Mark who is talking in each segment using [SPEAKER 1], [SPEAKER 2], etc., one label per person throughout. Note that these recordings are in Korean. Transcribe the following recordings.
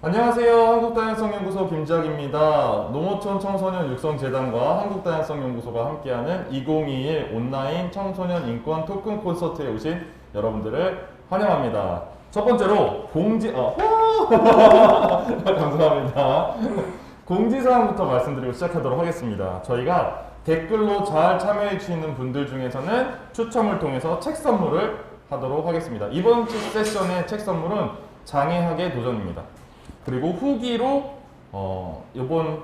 [SPEAKER 1] 안녕하세요. 한국다양성연구소 김지학입니다. 농어촌 청소년 육성재단과 한국다양성연구소가 함께하는 2021 온라인 청소년 인권 토큰 콘서트에 오신 여러분들을 환영합니다. 첫 번째로 감사합니다. 공지사항부터 말씀드리고 시작하도록 하겠습니다. 저희가 댓글로 잘 참여해 주시는 분들 중에서는 추첨을 통해서 책 선물을 하도록 하겠습니다. 이번 주 세션의 책 선물은 장애학의 도전입니다. 그리고 후기로 이번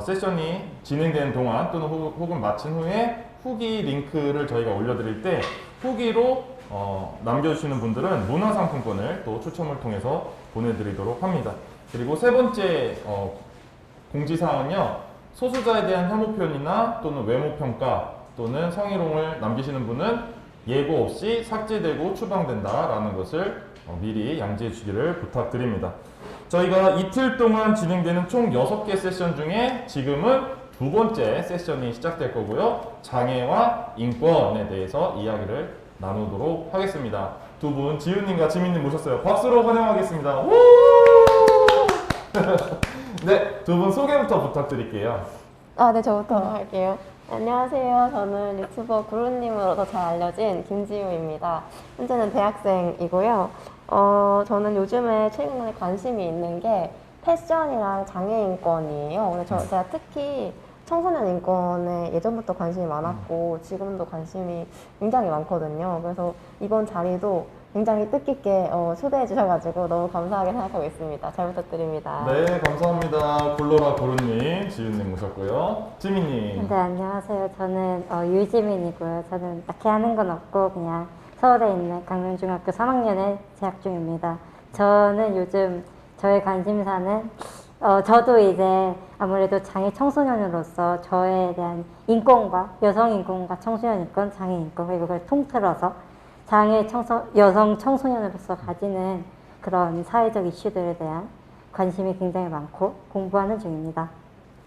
[SPEAKER 1] 세션이 진행되는 동안 또는 혹은 마친 후에 후기 링크를 저희가 올려드릴 때 후기로 남겨주시는 분들은 문화상품권을 또 추첨을 통해서 보내드리도록 합니다. 그리고 세 번째 공지사항은요, 소수자에 대한 혐오 표현이나 또는 외모 평가 또는 성희롱을 남기시는 분은 예고 없이 삭제되고 추방된다라는 것을 미리 양지해 주시기를 부탁드립니다. 저희가 이틀 동안 진행되는 총 6개 세션 중에 지금은 두 번째 세션이 시작될 거고요. 장애와 인권에 대해서 이야기를 나누도록 하겠습니다. 두 분, 지훈님과 지민님 모셨어요. 박수로 환영하겠습니다. 네, 두 분 소개부터 부탁드릴게요.
[SPEAKER 2] 네, 저부터 할게요. 안녕하세요. 저는 유튜버 구루님으로 더 잘 알려진 김지우입니다. 현재는 대학생이고요. 저는 요즘에 최근에 관심이 있는 게 패션이랑 장애 인권이에요. 제가 특히 청소년 인권에 예전부터 관심이 많았고 지금도 관심이 굉장히 많거든요. 그래서 이번 자리도 굉장히 뜻깊게 초대해 주셔가지고 너무 감사하게 생각하고 있습니다. 잘 부탁드립니다.
[SPEAKER 1] 네, 감사합니다. 굴로라 구루님, 지윤님 모셨고요. 지민님.
[SPEAKER 3] 네, 안녕하세요. 저는 유지민이고요. 저는 딱히 하는 건 없고 그냥 서울에 있는 강명중학교 3학년에 재학 중입니다. 저는 요즘 저의 관심사는 저도 이제 아무래도 장애 청소년으로서 저에 대한 인권과 여성 인권과 청소년 인권, 장애 인권 그리고 그걸 통틀어서 장애 여성 청소년으로서 가지는 그런 사회적 이슈들에 대한 관심이 굉장히 많고 공부하는 중입니다.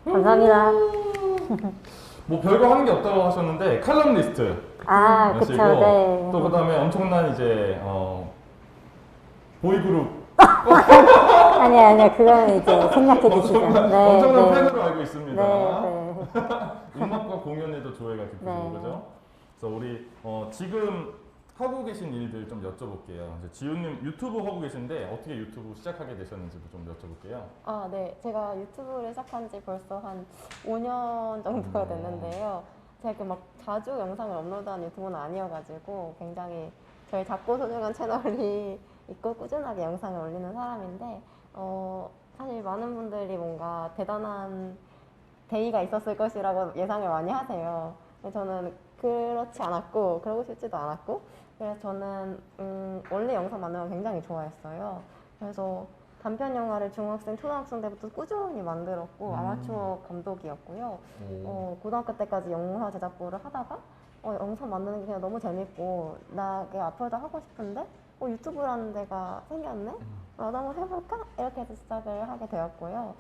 [SPEAKER 3] 감사합니다.
[SPEAKER 1] 뭐 별거 하는 게 없다고 하셨는데 칼럼니스트.
[SPEAKER 3] 그쵸, 네.
[SPEAKER 1] 또 그다음에 엄청난 이제 보이그룹.
[SPEAKER 3] 아니야, 그거는 이제 생략해 주시죠.
[SPEAKER 1] 엄청난 팬으로 알고 있습니다.
[SPEAKER 3] 네.
[SPEAKER 1] 음악과 공연에도 조예가 깊으시고
[SPEAKER 3] 네.
[SPEAKER 1] 그죠? 그래서 우리 지금 하고 계신 일들 좀 여쭤볼게요. 지훈님 유튜브 하고 계신데 어떻게 유튜브 시작하게 되셨는지 좀 여쭤볼게요.
[SPEAKER 2] 네. 제가 유튜브를 시작한 지 벌써 한 5년 정도가 됐는데요. 제가 막 자주 영상을 업로드하는 유튜버는 아니어가지고 굉장히 저희 작고 소중한 채널이 있고 꾸준하게 영상을 올리는 사람인데 사실 많은 분들이 뭔가 대단한 대의가 있었을 것이라고 예상을 많이 하세요. 근데 저는 그렇지 않았고 그러고 싶지도 않았고 그래서 저는 원래 영상 만드는 걸 굉장히 좋아했어요. 그래서 단편 영화를 중학생, 초등학생 때부터 꾸준히 만들었고 아마추어 감독이었고요. 고등학교 때까지 영화 제작부를 하다가 영상 만드는 게 그냥 너무 재밌고 나 앞으로도 하고 싶은데 유튜브라는 데가 생겼네? 나도 한번 해볼까? 이렇게 해서 시작을 하게 되었고요.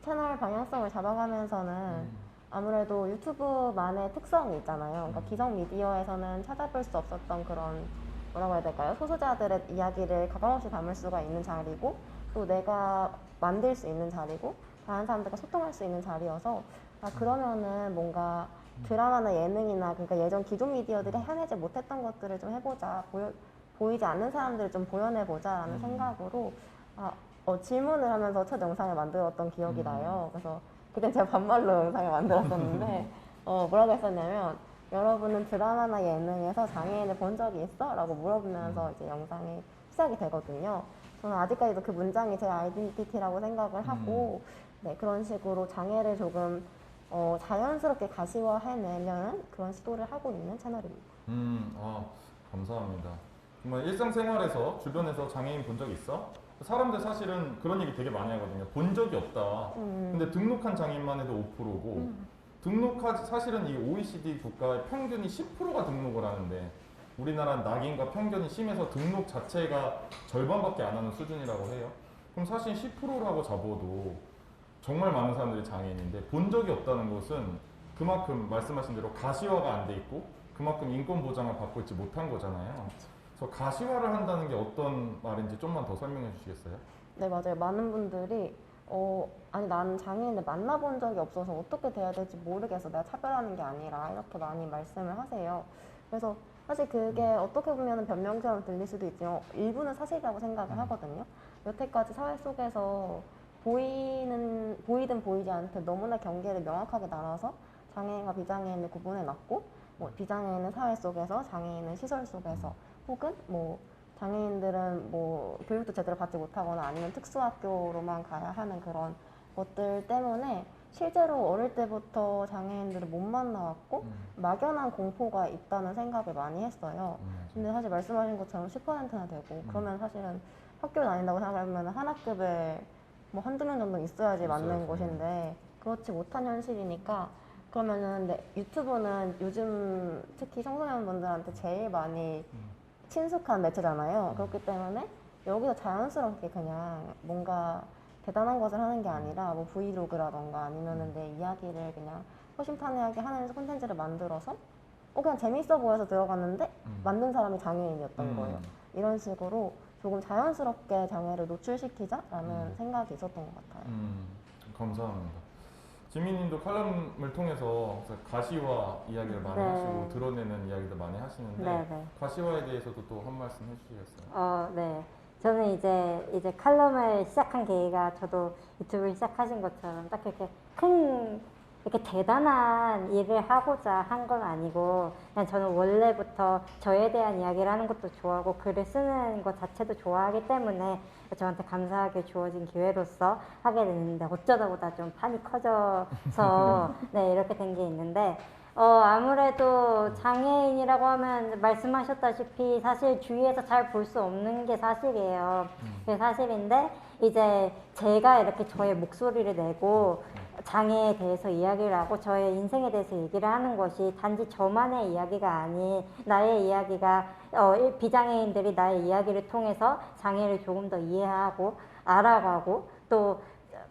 [SPEAKER 2] 채널 방향성을 잡아가면서는 아무래도 유튜브만의 특성이 있잖아요. 그러니까 기성 미디어에서는 찾아볼 수 없었던 그런 뭐라고 해야 될까요? 소수자들의 이야기를 가감없이 담을 수가 있는 자리고 또 내가 만들 수 있는 자리고 다른 사람들과 소통할 수 있는 자리여서 그러면은 뭔가 드라마나 예능이나 그러니까 예전 기존 미디어들이 해내지 못했던 것들을 좀 해보자 보이지 않는 사람들을 좀 보여내보자 라는 생각으로 질문을 하면서 첫 영상을 만들었던 기억이 나요. 그래서 그때 제가 반말로 영상을 만들었었는데 뭐라고 했었냐면 여러분은 드라마나 예능에서 장애인을 본 적이 있어? 라고 물어보면서 이제 영상이 시작이 되거든요. 저는 아직까지도 그 문장이 제 아이덴티티라고 생각을 하고 그런 식으로 장애를 조금 자연스럽게 가시화해내려는 그런 시도를 하고 있는 채널입니다.
[SPEAKER 1] 감사합니다. 정말 일상생활에서 주변에서 장애인 본 적 있어? 사람들 사실은 그런 얘기 되게 많이 하거든요. 본 적이 없다. 근데 등록한 장애인만 해도 5%고 사실은 이 OECD 국가의 평균이 10%가 등록을 하는데 우리나라는 낙인과 편견이 심해서 등록 자체가 절반밖에 안 하는 수준이라고 해요. 그럼 사실 10%라고 잡아도 정말 많은 사람들이 장애인인데 본 적이 없다는 것은 그만큼 말씀하신 대로 가시화가 안 돼 있고 그만큼 인권 보장을 받고 있지 못한 거잖아요. 저 가시화를 한다는 게 어떤 말인지 좀만 더 설명해 주시겠어요?
[SPEAKER 2] 네, 맞아요. 많은 분들이 아니 나는 장애인을 만나본 적이 없어서 어떻게 돼야 될지 모르겠어. 내가 차별하는 게 아니라 이렇게 많이 말씀을 하세요. 그래서 사실 그게 어떻게 보면 변명처럼 들릴 수도 있지만 일부는 사실이라고 생각을 하거든요. 여태까지 사회 속에서 보이든 보이지 않든 너무나 경계를 명확하게 나눠서 장애인과 비장애인을 구분해 놨고 뭐 비장애인은 사회 속에서, 장애인은 시설 속에서, 혹은 뭐 장애인들은 뭐 교육도 제대로 받지 못하거나 아니면 특수학교로만 가야 하는 그런 것들 때문에 실제로 어릴 때부터 장애인들을 못 만나왔고 막연한 공포가 있다는 생각을 많이 했어요. 근데 사실 말씀하신 것처럼 10%나 되고 그러면 사실은 학교 다닌다고 생각하면 한 학급에 뭐 한두 명 정도 있어야지 맞는 곳인데 그렇지 못한 현실이니까 그러면은 유튜브는 요즘 특히 청소년분들한테 제일 많이 친숙한 매체잖아요. 그렇기 때문에 여기서 자연스럽게 그냥 뭔가 대단한 것을 하는 게 아니라 뭐 브이로그라던가 아니면은 내 이야기를 그냥 허심탄회하게 하는 콘텐츠를 만들어서 그냥 재밌어 보여서 들어갔는데 만든 사람이 장애인이었던 거예요. 이런 식으로 조금 자연스럽게 장애를 노출시키자라는 생각이 있었던 것 같아요.
[SPEAKER 1] 감사합니다. 지민님도 칼럼을 통해서 가시화 이야기를 많이
[SPEAKER 3] 네.
[SPEAKER 1] 하시고 드러내는 이야기도 많이 하시는데
[SPEAKER 3] 네.
[SPEAKER 1] 가시화에 대해서도 또 한 말씀 해주시겠어요?
[SPEAKER 3] 네. 저는 이제 칼럼을 시작한 계기가 저도 유튜브를 시작하신 것처럼 딱 이렇게 대단한 일을 하고자 한 건 아니고 그냥 저는 원래부터 저에 대한 이야기를 하는 것도 좋아하고 글을 쓰는 것 자체도 좋아하기 때문에 저한테 감사하게 주어진 기회로서 하게 됐는데 어쩌다 보다 좀 판이 커져서 네, 이렇게 된 게 있는데 아무래도 장애인이라고 하면 말씀하셨다시피 사실 주위에서 잘 볼 수 없는 게 사실이에요. 그게 사실인데 이제 제가 이렇게 저의 목소리를 내고 장애에 대해서 이야기를 하고 저의 인생에 대해서 얘기를 하는 것이 단지 저만의 이야기가 아닌 나의 이야기가 비장애인들이 나의 이야기를 통해서 장애를 조금 더 이해하고 알아가고 또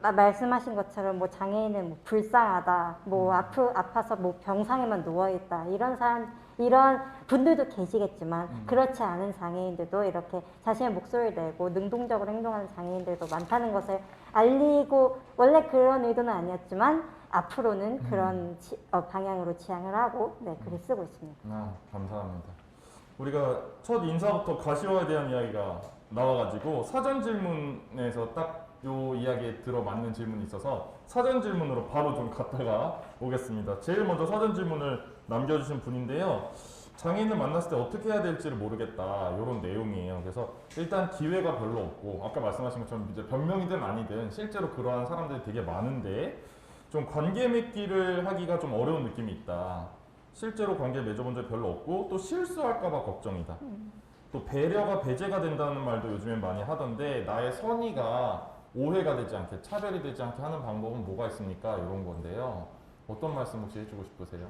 [SPEAKER 3] 말씀하신 것처럼 뭐 장애인은 뭐 불쌍하다, 뭐 아파서 뭐 병상에만 누워있다 이런 분들도 계시겠지만 그렇지 않은 장애인들도 이렇게 자신의 목소리를 내고 능동적으로 행동하는 장애인들도 많다는 것을 알리고 원래 그런 의도는 아니었지만 앞으로는 그런 방향으로 지향을 하고 네, 글을 쓰고 있습니다.
[SPEAKER 1] 감사합니다. 우리가 첫 인사부터 가시화에 대한 이야기가 나와가지고 사전 질문에서 딱 요 이야기에 들어맞는 질문이 있어서 사전 질문으로 바로 좀 갔다가 오겠습니다. 제일 먼저 사전 질문을 남겨주신 분인데요. 장애인을 만났을 때 어떻게 해야 될지를 모르겠다 이런 내용이에요. 그래서 일단 기회가 별로 없고 아까 말씀하신 것처럼 이제 변명이든 아니든 실제로 그러한 사람들이 되게 많은데 좀 관계 맺기를 하기가 좀 어려운 느낌이 있다. 실제로 관계 맺어본 적이 별로 없고 또 실수할까봐 걱정이다. 또 배려가 배제가 된다는 말도 요즘엔 많이 하던데 나의 선의가 오해가 되지 않게 차별이 되지 않게 하는 방법은 뭐가 있습니까? 이런 건데요. 어떤 말씀 혹시 해주고 싶으세요?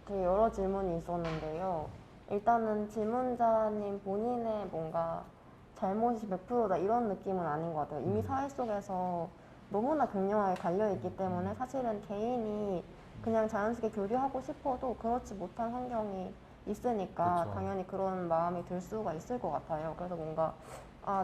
[SPEAKER 2] 되게 여러 질문이 있었는데요. 일단은 질문자님 본인의 뭔가 잘못이 100%다 이런 느낌은 아닌 것 같아요. 이미 사회 속에서 너무나 극명하게 갈려있기 때문에 사실은 개인이 그냥 자연스럽게 교류하고 싶어도 그렇지 못한 환경이 있으니까
[SPEAKER 1] 그쵸.
[SPEAKER 2] 당연히 그런 마음이 들 수가 있을 것 같아요. 그래서 뭔가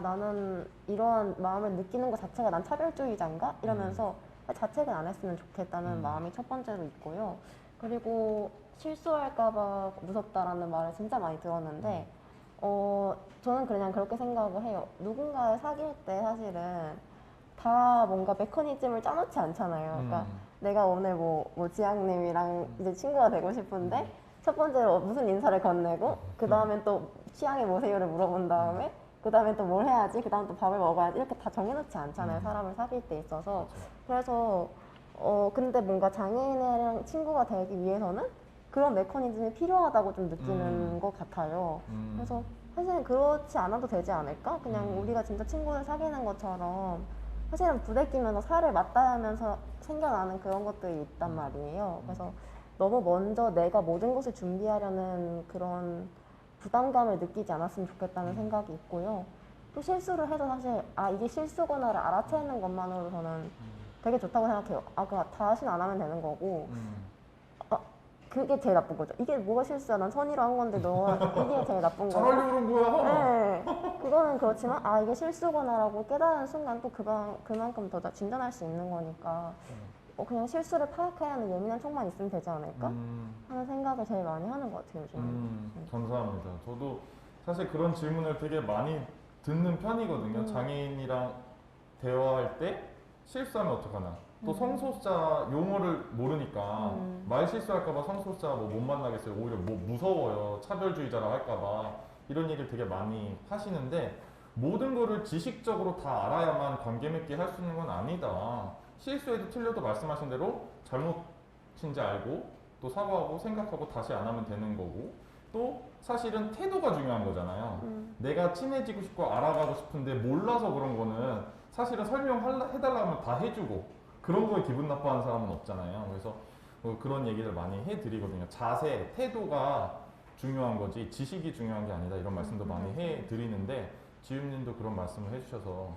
[SPEAKER 2] 나는 이러한 마음을 느끼는 것 자체가 난 차별주의자인가? 이러면서 자책은 안 했으면 좋겠다는 마음이 첫 번째로 있고요. 그리고 실수할까봐 무섭다라는 말을 진짜 많이 들었는데 저는 그냥 그렇게 생각을 해요. 누군가를 사귈 때 사실은 다 뭔가 메커니즘을 짜놓지 않잖아요. 그러니까 내가 오늘 뭐 지향님이랑 이제 친구가 되고 싶은데 첫 번째로 무슨 인사를 건네고 그 다음엔 또 취향이 뭐세요를 물어본 다음에 그 다음에 또 뭘 해야지, 그 다음 또 밥을 먹어야지 이렇게 다 정해놓지 않잖아요. 사람을 사귈 때 있어서. 그래서 근데 뭔가 장애인이랑 친구가 되기 위해서는 그런 메커니즘이 필요하다고 좀 느끼는 것 같아요. 그래서 사실은 그렇지 않아도 되지 않을까? 그냥 우리가 진짜 친구를 사귀는 것처럼 사실은 부대끼면서 살을 맞닿아 하면서 생겨나는 그런 것들이 있단 말이에요. 그래서 너무 먼저 내가 모든 것을 준비하려는 그런 부담감을 느끼지 않았으면 좋겠다는 생각이 있고요. 또 실수를 해도 사실 이게 실수구나를 알아채는 것만으로도 저는 되게 좋다고 생각해요. 그럼 다시는 안 하면 되는 거고 그게 제일 나쁜 거죠. 이게 뭐가 실수야? 난 선의로 한 건데 너 이게 제일 나쁜 거죠.
[SPEAKER 1] 잘하려고 그런 거야.
[SPEAKER 2] 네, 그거는 그렇지만 아 이게 실수구나라고 깨달은 순간 또 그만큼 더 진전할 수 있는 거니까 그냥 실수를 파악해야 하는 예민한 촉만 있으면 되지 않을까 하는 생각을 제일 많이 하는 것 같아요 요즘.
[SPEAKER 1] 감사합니다. 저도 사실 그런 질문을 되게 많이 듣는 편이거든요. 장애인이랑 대화할 때 실수하면 어떡하나. 또 성소수자 용어를 모르니까 말 실수할까봐 성소수자 뭐 못 만나겠어요. 오히려 뭐 무서워요. 차별주의자라 할까봐 이런 얘기를 되게 많이 하시는데 모든 거를 지식적으로 다 알아야만 관계 맺기 할 수 있는 건 아니다. 실수해도 틀려도 말씀하신 대로 잘못인지 알고 또 사과하고 생각하고 다시 안 하면 되는 거고 또 사실은 태도가 중요한 거잖아요. 내가 친해지고 싶고 알아가고 싶은데 몰라서 그런 거는 사실은 설명해달라면 다 해주고 그런 거에 기분 나빠하는 사람은 없잖아요. 그래서 그런 얘기를 많이 해드리거든요. 자세, 태도가 중요한 거지 지식이 중요한 게 아니다 이런 말씀도 많이 해드리는데 지윤님도 그런 말씀을 해주셔서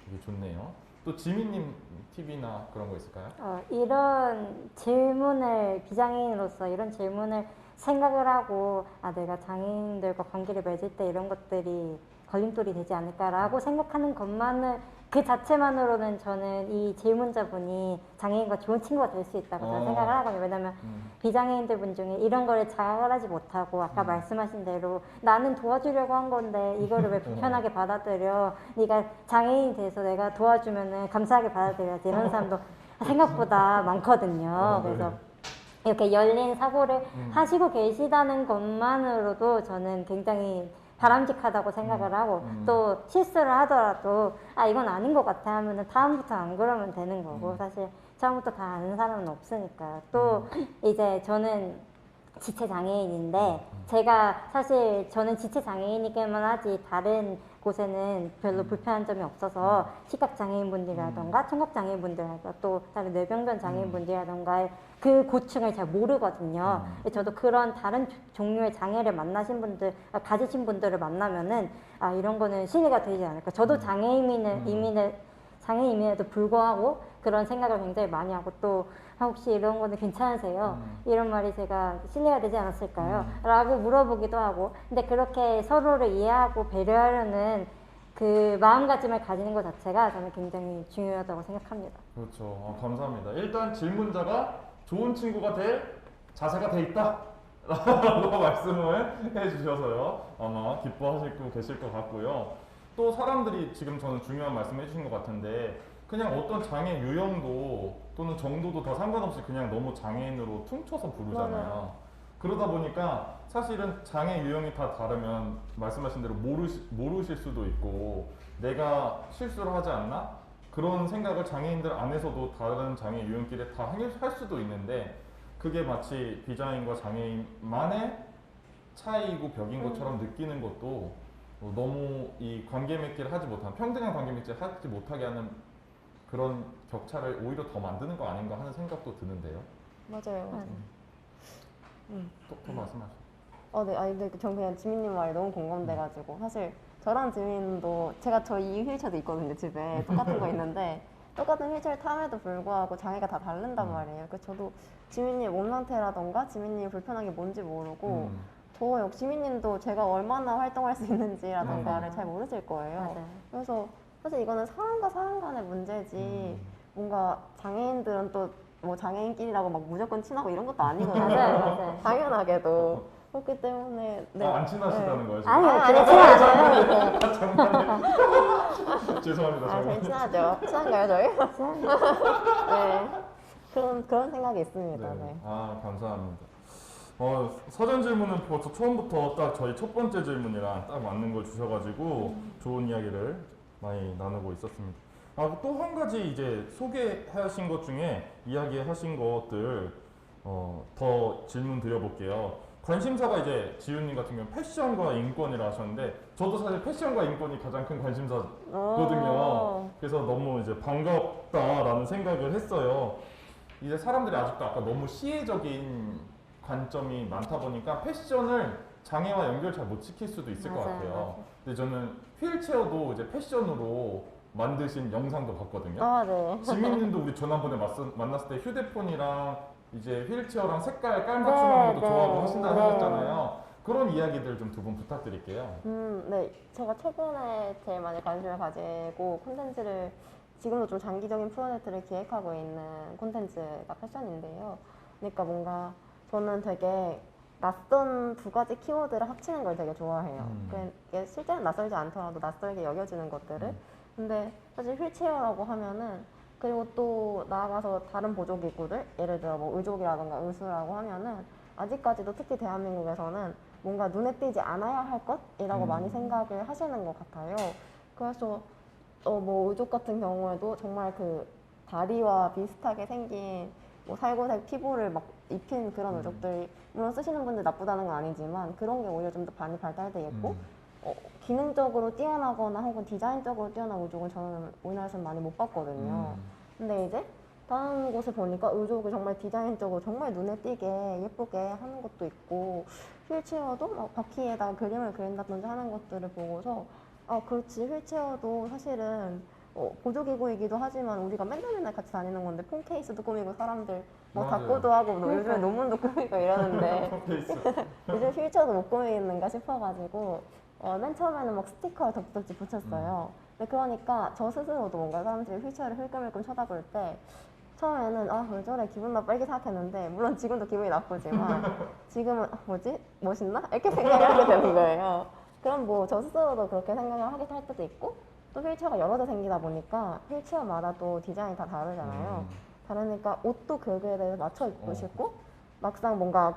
[SPEAKER 1] 되게 좋네요. 또 지민님 팁이나 그런 거 있을까요?
[SPEAKER 3] 이런 질문을 비장애인으로서 이런 질문을 생각을 하고 아 내가 장애인들과 관계를 맺을 때 이런 것들이 걸림돌이 되지 않을까라고 생각하는 것만을 그 자체만으로는 저는 이 질문자분이 장애인과 좋은 친구가 될 수 있다고 저는 생각을 하거든요. 왜냐면 비장애인들 분 중에 이런 거를 자각하지 못하고 아까 말씀하신 대로 나는 도와주려고 한 건데 이거를 왜 불편하게 받아들여 네가 장애인이 돼서 내가 도와주면은 감사하게 받아들여야지 이런 사람도 생각보다 많거든요. 그래서 이렇게 열린 사고를 하시고 계시다는 것만으로도 저는 굉장히 바람직하다고 생각을 하고 또 실수를 하더라도 아 이건 아닌 것 같아 하면은 다음부터 안 그러면 되는 거고 사실 처음부터 다 아는 사람은 없으니까요. 또 이제 저는 지체 장애인인데 제가 사실 저는 지체 장애인이기만 하지 다른 곳에는 별로 불편한 점이 없어서 시각 장애인분들이라던가 청각 장애인분들이라던가 또 다른 뇌병변 장애인분들이라던가 그 고충을 잘 모르거든요. 저도 그런 다른 종류의 장애를 가지신 분들을 만나면은 아 이런 거는 신뢰가 되지 않을까. 저도 장애인임에도 불구하고 그런 생각을 굉장히 많이 하고 또 혹시 이런 거는 괜찮으세요? 이런 말이 제가 신뢰가 되지 않았을까요? 라고 물어보기도 하고 근데 그렇게 서로를 이해하고 배려하려는 그 마음가짐을 가지는 것 자체가 저는 굉장히 중요하다고 생각합니다.
[SPEAKER 1] 그렇죠. 감사합니다. 일단 질문자가 좋은 친구가 될 자세가 돼 있다 라고 말씀을 해주셔서요 아마 기뻐하시고 계실 것 같고요. 또 사람들이 지금 저는 중요한 말씀 해주신 것 같은데 그냥 어떤 장애 유형도 또는 정도도 다 상관없이 그냥 너무 장애인으로 퉁쳐서 부르잖아요. 그러다 보니까 사실은 장애 유형이 다 다르면 말씀하신 대로 모르실 수도 있고 내가 실수를 하지 않나? 그런 생각을 장애인들 안에서도 다른 장애 유형끼리 다 할 수도 있는데 그게 마치 비장애인과 장애인만의 차이이고 벽인 것처럼 느끼는 것도 너무 이 관계 맺기를 하지 못한 평등한 관계 맺기를 하지 못하게 하는 그런 격차를 오히려 더 만드는 거 아닌가 하는 생각도 드는데요.
[SPEAKER 2] 맞아요.
[SPEAKER 1] 또 말씀하세요.
[SPEAKER 2] 네, 아니 근데 전 그냥 지민님 말이 너무 공감돼가지고 사실 저랑 지민도 제가 이 휠체어도 있거든요 집에 똑같은 거 있는데 똑같은 휠체어를 탐에도 불구하고 장애가 다 다른단 말이에요. 그래서 저도 지민님 몸 상태라던가 지민님이 불편한 게 뭔지 모르고 저 역시 지민님도 제가 얼마나 활동할 수 있는지라던가를 잘 모르실 거예요.
[SPEAKER 3] 맞아요.
[SPEAKER 2] 그래서 사실 이거는 사람과 사람 간의 문제지 뭔가 장애인들은 또 뭐 장애인끼리라고 막 무조건 친하고 이런 것도 아니거든요.
[SPEAKER 3] 맞아요.
[SPEAKER 2] 당연하게도 그렇기 때문에
[SPEAKER 1] 안 친하시다는 거예요 지금?
[SPEAKER 3] 아니요, 그렇지 않아요.
[SPEAKER 1] 죄송합니다.
[SPEAKER 2] 저희 친하죠. 친한가요 저희? 네. 그런 생각이 있습니다. 네.
[SPEAKER 1] 감사합니다. 사전 질문은 벌써 처음부터 딱 저희 첫 번째 질문이랑 딱 맞는 걸 주셔가지고 좋은 이야기를 많이 나누고 있었습니다. 또 한 가지 이제 소개하신 것 중에 이야기하신 것들 더 질문 드려볼게요. 관심사가 이제 지윤님 같은 경우는 패션과 인권이라 하셨는데 저도 사실 패션과 인권이 가장 큰 관심사거든요. 그래서 너무 이제 반갑다라는 생각을 했어요. 이제 사람들이 아직도 아까 너무 시혜적인 관점이 많다 보니까 패션을 장애와 연결 잘 못 시킬 수도 있을 것 같아요.
[SPEAKER 3] 맞아요.
[SPEAKER 1] 근데 저는 휠체어도 이제 패션으로 만드신 영상도 봤거든요.
[SPEAKER 2] 네.
[SPEAKER 1] 지민님도 우리 지난번에 만났을 때 휴대폰이랑 이제 휠체어랑 색깔 깔맞춤하는 것도
[SPEAKER 3] 네,
[SPEAKER 1] 좋아하고
[SPEAKER 3] 네.
[SPEAKER 1] 하신다고
[SPEAKER 3] 네.
[SPEAKER 1] 하셨잖아요. 그런 이야기들 좀 두 분 부탁드릴게요.
[SPEAKER 2] 네. 제가 최근에 제일 많이 관심을 가지고 콘텐츠를 지금도 좀 장기적인 프로젝트를 기획하고 있는 콘텐츠가 패션인데요. 그러니까 뭔가 저는 되게 낯선 두 가지 키워드를 합치는 걸 되게 좋아해요. 그게 실제는 낯설지 않더라도 낯설게 여겨지는 것들을. 근데 사실 휠체어라고 하면은 그리고 또 나아가서 다른 보조기구들, 예를 들어 뭐 의족이라던가 의수라고 하면은 아직까지도 특히 대한민국에서는 뭔가 눈에 띄지 않아야 할 것이라고 많이 생각을 하시는 것 같아요. 그래서 뭐 의족 같은 경우에도 정말 그 다리와 비슷하게 생긴 뭐 살구색 피부를 막 입힌 그런 의족들, 물론 쓰시는 분들 나쁘다는 건 아니지만 그런 게 오히려 좀 더 많이 발달돼 있고 기능적으로 뛰어나거나 혹은 디자인적으로 뛰어난 의족은 저는 우리나라에서는 많이 못 봤거든요. 근데 이제 다른 곳에 보니까 의족을 정말 디자인적으로 정말 눈에 띄게 예쁘게 하는 것도 있고 휠체어도 막 바퀴에다가 그림을 그린다든지 하는 것들을 보고서 아 그렇지 휠체어도 사실은 보조기구이기도 하지만 우리가 맨날 같이 다니는 건데 폰 케이스도 꾸미고 사람들 뭐
[SPEAKER 1] 맞아요.
[SPEAKER 2] 닭고도 하고 뭐 요즘에 논문도 꾸미고 이러는데
[SPEAKER 1] 페이스.
[SPEAKER 2] 요즘 휠체어도 못 꾸미는가 싶어가지고 맨 처음에는 막 스티커를 덕지덕지 붙였어요. 근데 그러니까 저 스스로도 뭔가 사람들이 휠체어를 흘끔흘끔 쳐다볼 때 처음에는 아 왜 저래 기분 나빠 이렇게 생각했는데 물론 지금도 기분이 나쁘지만 지금은 뭐지 멋있나 이렇게 생각을 하게 되는 거예요. 그럼 뭐 저 스스로도 그렇게 생각을 하게 할 때도 있고 또 휠체어가 여러 대 생기다 보니까 휠체어마다 또 디자인이 다 다르잖아요. 다르니까 옷도 그거에 대해서 맞춰 입고 싶고 막상 뭔가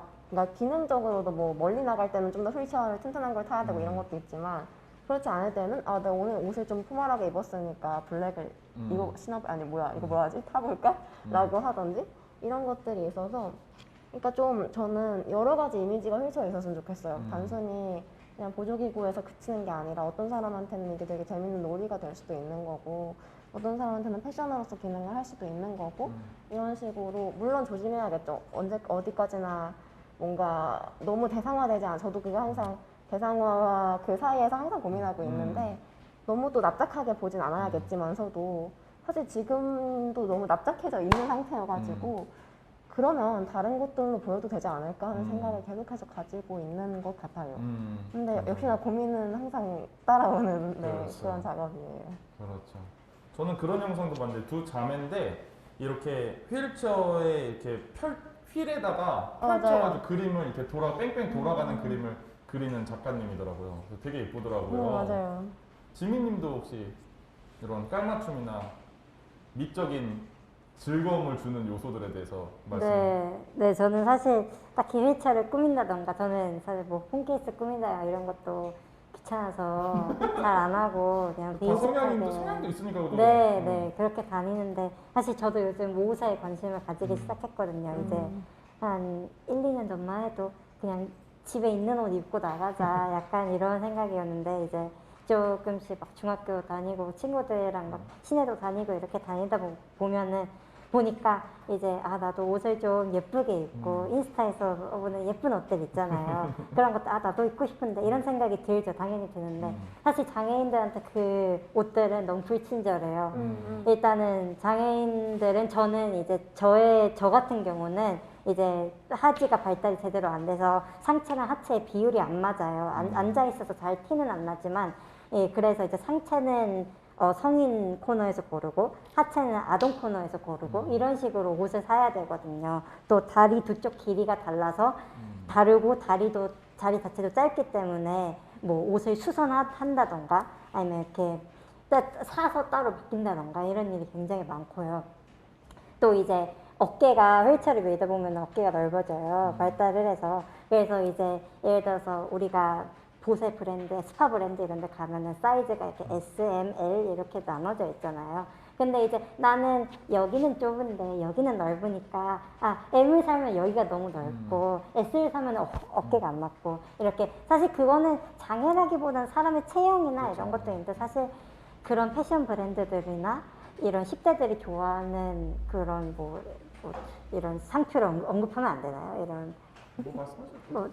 [SPEAKER 2] 기능적으로도 뭐 멀리 나갈 때는 좀 더 휠체어를 튼튼한 걸 타야 되고 이런 것도 있지만 그렇지 않을 때는 아 내가 오늘 옷을 좀 포멀하게 입었으니까 블랙을 이거 이거 뭐하지 타볼까? 라고 하던지 이런 것들이 있어서 그러니까 좀 저는 여러 가지 이미지가 휠체어에 있었으면 좋겠어요. 단순히 그냥 보조기구에서 그치는 게 아니라 어떤 사람한테는 이게 되게 재밌는 놀이가 될 수도 있는 거고 어떤 사람한테는 패션으로서 기능을 할 수도 있는 거고 이런 식으로 물론 조심해야겠죠. 어디까지나 뭔가 너무 대상화되지 않아. 저도 그거 항상 대상화와 그 사이에서 항상 고민하고 있는데 너무 또 납작하게 보진 않아야겠지만서도 사실 지금도 너무 납작해져 있는 상태여가지고 그러면 다른 것들로 보여도 되지 않을까 하는 생각을 계속해서 가지고 있는 것 같아요. 근데 역시나 고민은 항상 따라오는
[SPEAKER 1] 그렇죠.
[SPEAKER 2] 그런 작업이에요.
[SPEAKER 1] 그렇죠. 저는 그런 영상도 봤는데 두 자매인데 이렇게 휠체어에 이렇게 휠에다가
[SPEAKER 2] 맞아요.
[SPEAKER 1] 펼쳐가지고 그림을 이렇게 뺑뺑 돌아가는 그림을 그리는 작가님이더라고요. 그래서 되게 예쁘더라고요.
[SPEAKER 2] 맞아요.
[SPEAKER 1] 지민님도 혹시 이런 깔맞춤이나 미적인 즐거움을 주는 요소들에 대해서 말씀.
[SPEAKER 3] 네, 저는 사실 딱히 휠체어를 꾸민다던가 저는 사실 뭐 폰케이스 꾸민다 이런 것도 귀찮아서 잘 안 하고 그냥
[SPEAKER 1] 다 성향도
[SPEAKER 3] 베이직하게
[SPEAKER 1] 있으니까 그래도.
[SPEAKER 3] 네, 그렇게 다니는데 사실 저도 요즘 옷에 관심을 가지기 시작했거든요. 이제 한 1, 2년 전만 해도 그냥 집에 있는 옷 입고 나가자 약간 이런 생각이었는데 이제 조금씩 막 중학교 다니고 친구들이랑 막 시내도 다니고 이렇게 다니다 보면은 보니까 이제 아 나도 옷을 좀 예쁘게 입고 인스타에서 보는 예쁜 옷들 있잖아요. 그런 것도 아 나도 입고 싶은데 이런 생각이 들죠. 당연히 드는데 사실 장애인들한테 그 옷들은 너무 불친절해요. 일단은 장애인들은 저는 이제 저 같은 경우는 이제 하지가 발달이 제대로 안 돼서 상체랑 하체의 비율이 안 맞아요. 앉아 있어서 잘 티는 안 나지만 예, 그래서 이제 상체는 성인 코너에서 고르고 하체는 아동 코너에서 고르고 이런 식으로 옷을 사야 되거든요. 또 다리 두 쪽 길이가 달라서 다르고 다리 자체도 짧기 때문에 뭐 옷을 수선한다던가 아니면 이렇게 사서 따로 맡긴다던가 이런 일이 굉장히 많고요. 또 이제 어깨가 휠체어를 메이다 보면 어깨가 넓어져요. 발달을 해서. 그래서 이제 예를 들어서 우리가 보세 브랜드, 스파 브랜드 이런 데 가면은 사이즈가 이렇게 S, M, L 이렇게 나눠져 있잖아요. 근데 이제 나는 여기는 좁은데 여기는 넓으니까 M을 사면 여기가 너무 넓고 S를 사면 어깨가 안 맞고 이렇게 사실 그거는 장애라기보다는 사람의 체형이나
[SPEAKER 1] 그렇죠.
[SPEAKER 3] 이런 것도 있는데 사실 그런 패션 브랜드들이나 이런 10대들이 좋아하는 그런 뭐 이런 상표를 언급하면 안 되나요? 이런
[SPEAKER 1] 뭐 말씀하세요?
[SPEAKER 3] 뭐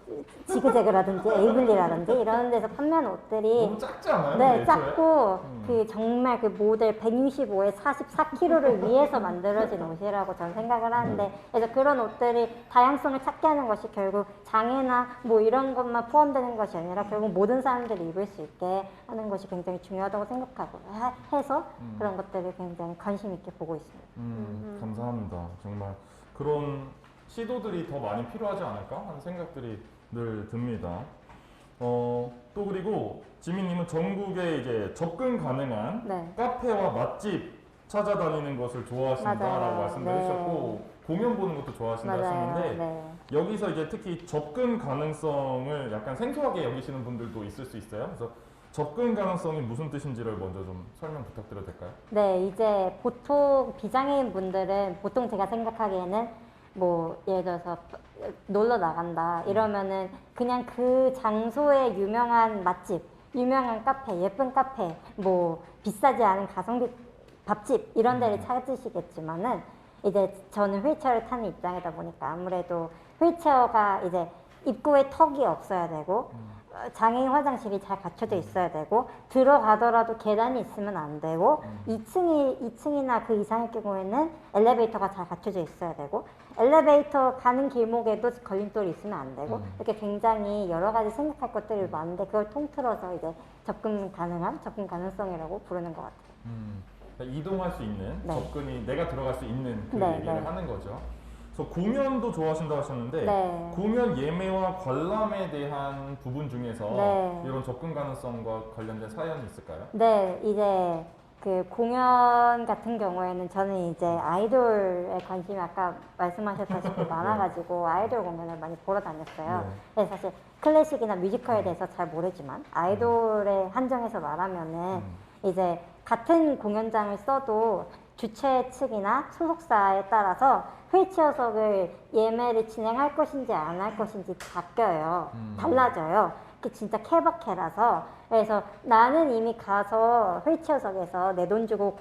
[SPEAKER 3] 지그재그라든지 에이블리라든지 이런 데서 판매하는 옷들이
[SPEAKER 1] 너무 작지 않아요?
[SPEAKER 3] 네,
[SPEAKER 1] 애초에?
[SPEAKER 3] 작고 그 정말 그 모델 165에 44kg를 위해서 만들어진 옷이라고 저는 생각을 하는데, 그래서 그런 옷들이 다양성을 찾게 하는 것이 결국 장애나 뭐 이런 것만 포함되는 것이 아니라 결국 모든 사람들이 입을 수 있게 하는 것이 굉장히 중요하다고 생각하고 해서 그런 것들을 굉장히 관심 있게 보고 있습니다.
[SPEAKER 1] 감사합니다. 정말 그런 시도들이 더 많이 필요하지 않을까 하는 생각들이 늘 듭니다. 또 그리고 지민님은 전국에 이제 접근 가능한
[SPEAKER 3] 네.
[SPEAKER 1] 카페와 맛집 찾아다니는 것을 좋아하신다라고
[SPEAKER 3] 맞아요.
[SPEAKER 1] 말씀도
[SPEAKER 3] 네.
[SPEAKER 1] 해주셨고 공연 보는 것도 좋아하신다 하셨는데
[SPEAKER 3] 네.
[SPEAKER 1] 여기서 이제 특히 접근 가능성을 약간 생소하게 여기시는 분들도 있을 수 있어요. 그래서 접근 가능성이 무슨 뜻인지를 먼저 좀 설명 부탁드려도 될까요?
[SPEAKER 3] 네, 이제 보통 비장애인 분들은 보통 제가 생각하기에는 뭐 예를 들어서 놀러 나간다 이러면은 그냥 그 장소의 유명한 맛집, 유명한 카페, 예쁜 카페, 뭐 비싸지 않은 가성비 밥집 이런 데를 찾으시겠지만은 이제 저는 휠체어를 타는 입장이다 보니까 아무래도 휠체어가 이제 입구에 턱이 없어야 되고 장애인 화장실이 잘 갖춰져 있어야 되고 들어가더라도 계단이 있으면 안 되고 2층이나 그 이상의 경우에는 엘리베이터가 잘 갖춰져 있어야 되고 엘리베이터 가는 길목에도 걸림돌이 있으면 안 되고 이렇게 굉장히 여러 가지 생각할 것들이 많은데 그걸 통틀어서 이제 접근 가능성이라고 부르는 것 같아요.
[SPEAKER 1] 그러니까 이동할 수 있는
[SPEAKER 3] 네.
[SPEAKER 1] 접근이 내가 들어갈 수 있는 그
[SPEAKER 3] 네,
[SPEAKER 1] 얘기를
[SPEAKER 3] 네.
[SPEAKER 1] 하는 거죠. 그래서 공연도 좋아하신다고 하셨는데
[SPEAKER 3] 네.
[SPEAKER 1] 공연 예매와 관람에 대한 부분 중에서
[SPEAKER 3] 네.
[SPEAKER 1] 이런 접근 가능성과 관련된 사연이 있을까요?
[SPEAKER 3] 네, 이제 그 공연 같은 경우에는 저는 이제 아이돌에 관심이 아까 말씀하셨다시피 많아가지고 아이돌 공연을 많이 보러 다녔어요.
[SPEAKER 1] 네.
[SPEAKER 3] 그래서 사실 클래식이나 뮤지컬에 대해서 잘 모르지만 아이돌에 한정해서 말하면은 이제 같은 공연장을 써도 주최 측이나 소속사에 따라서 휠체어석을 예매를 진행할 것인지 안 할 것인지 바뀌어요. 달라져요. 그게 진짜 케바케라서. 그래서 나는 이미 가서 휠체어석에서 내 돈 주고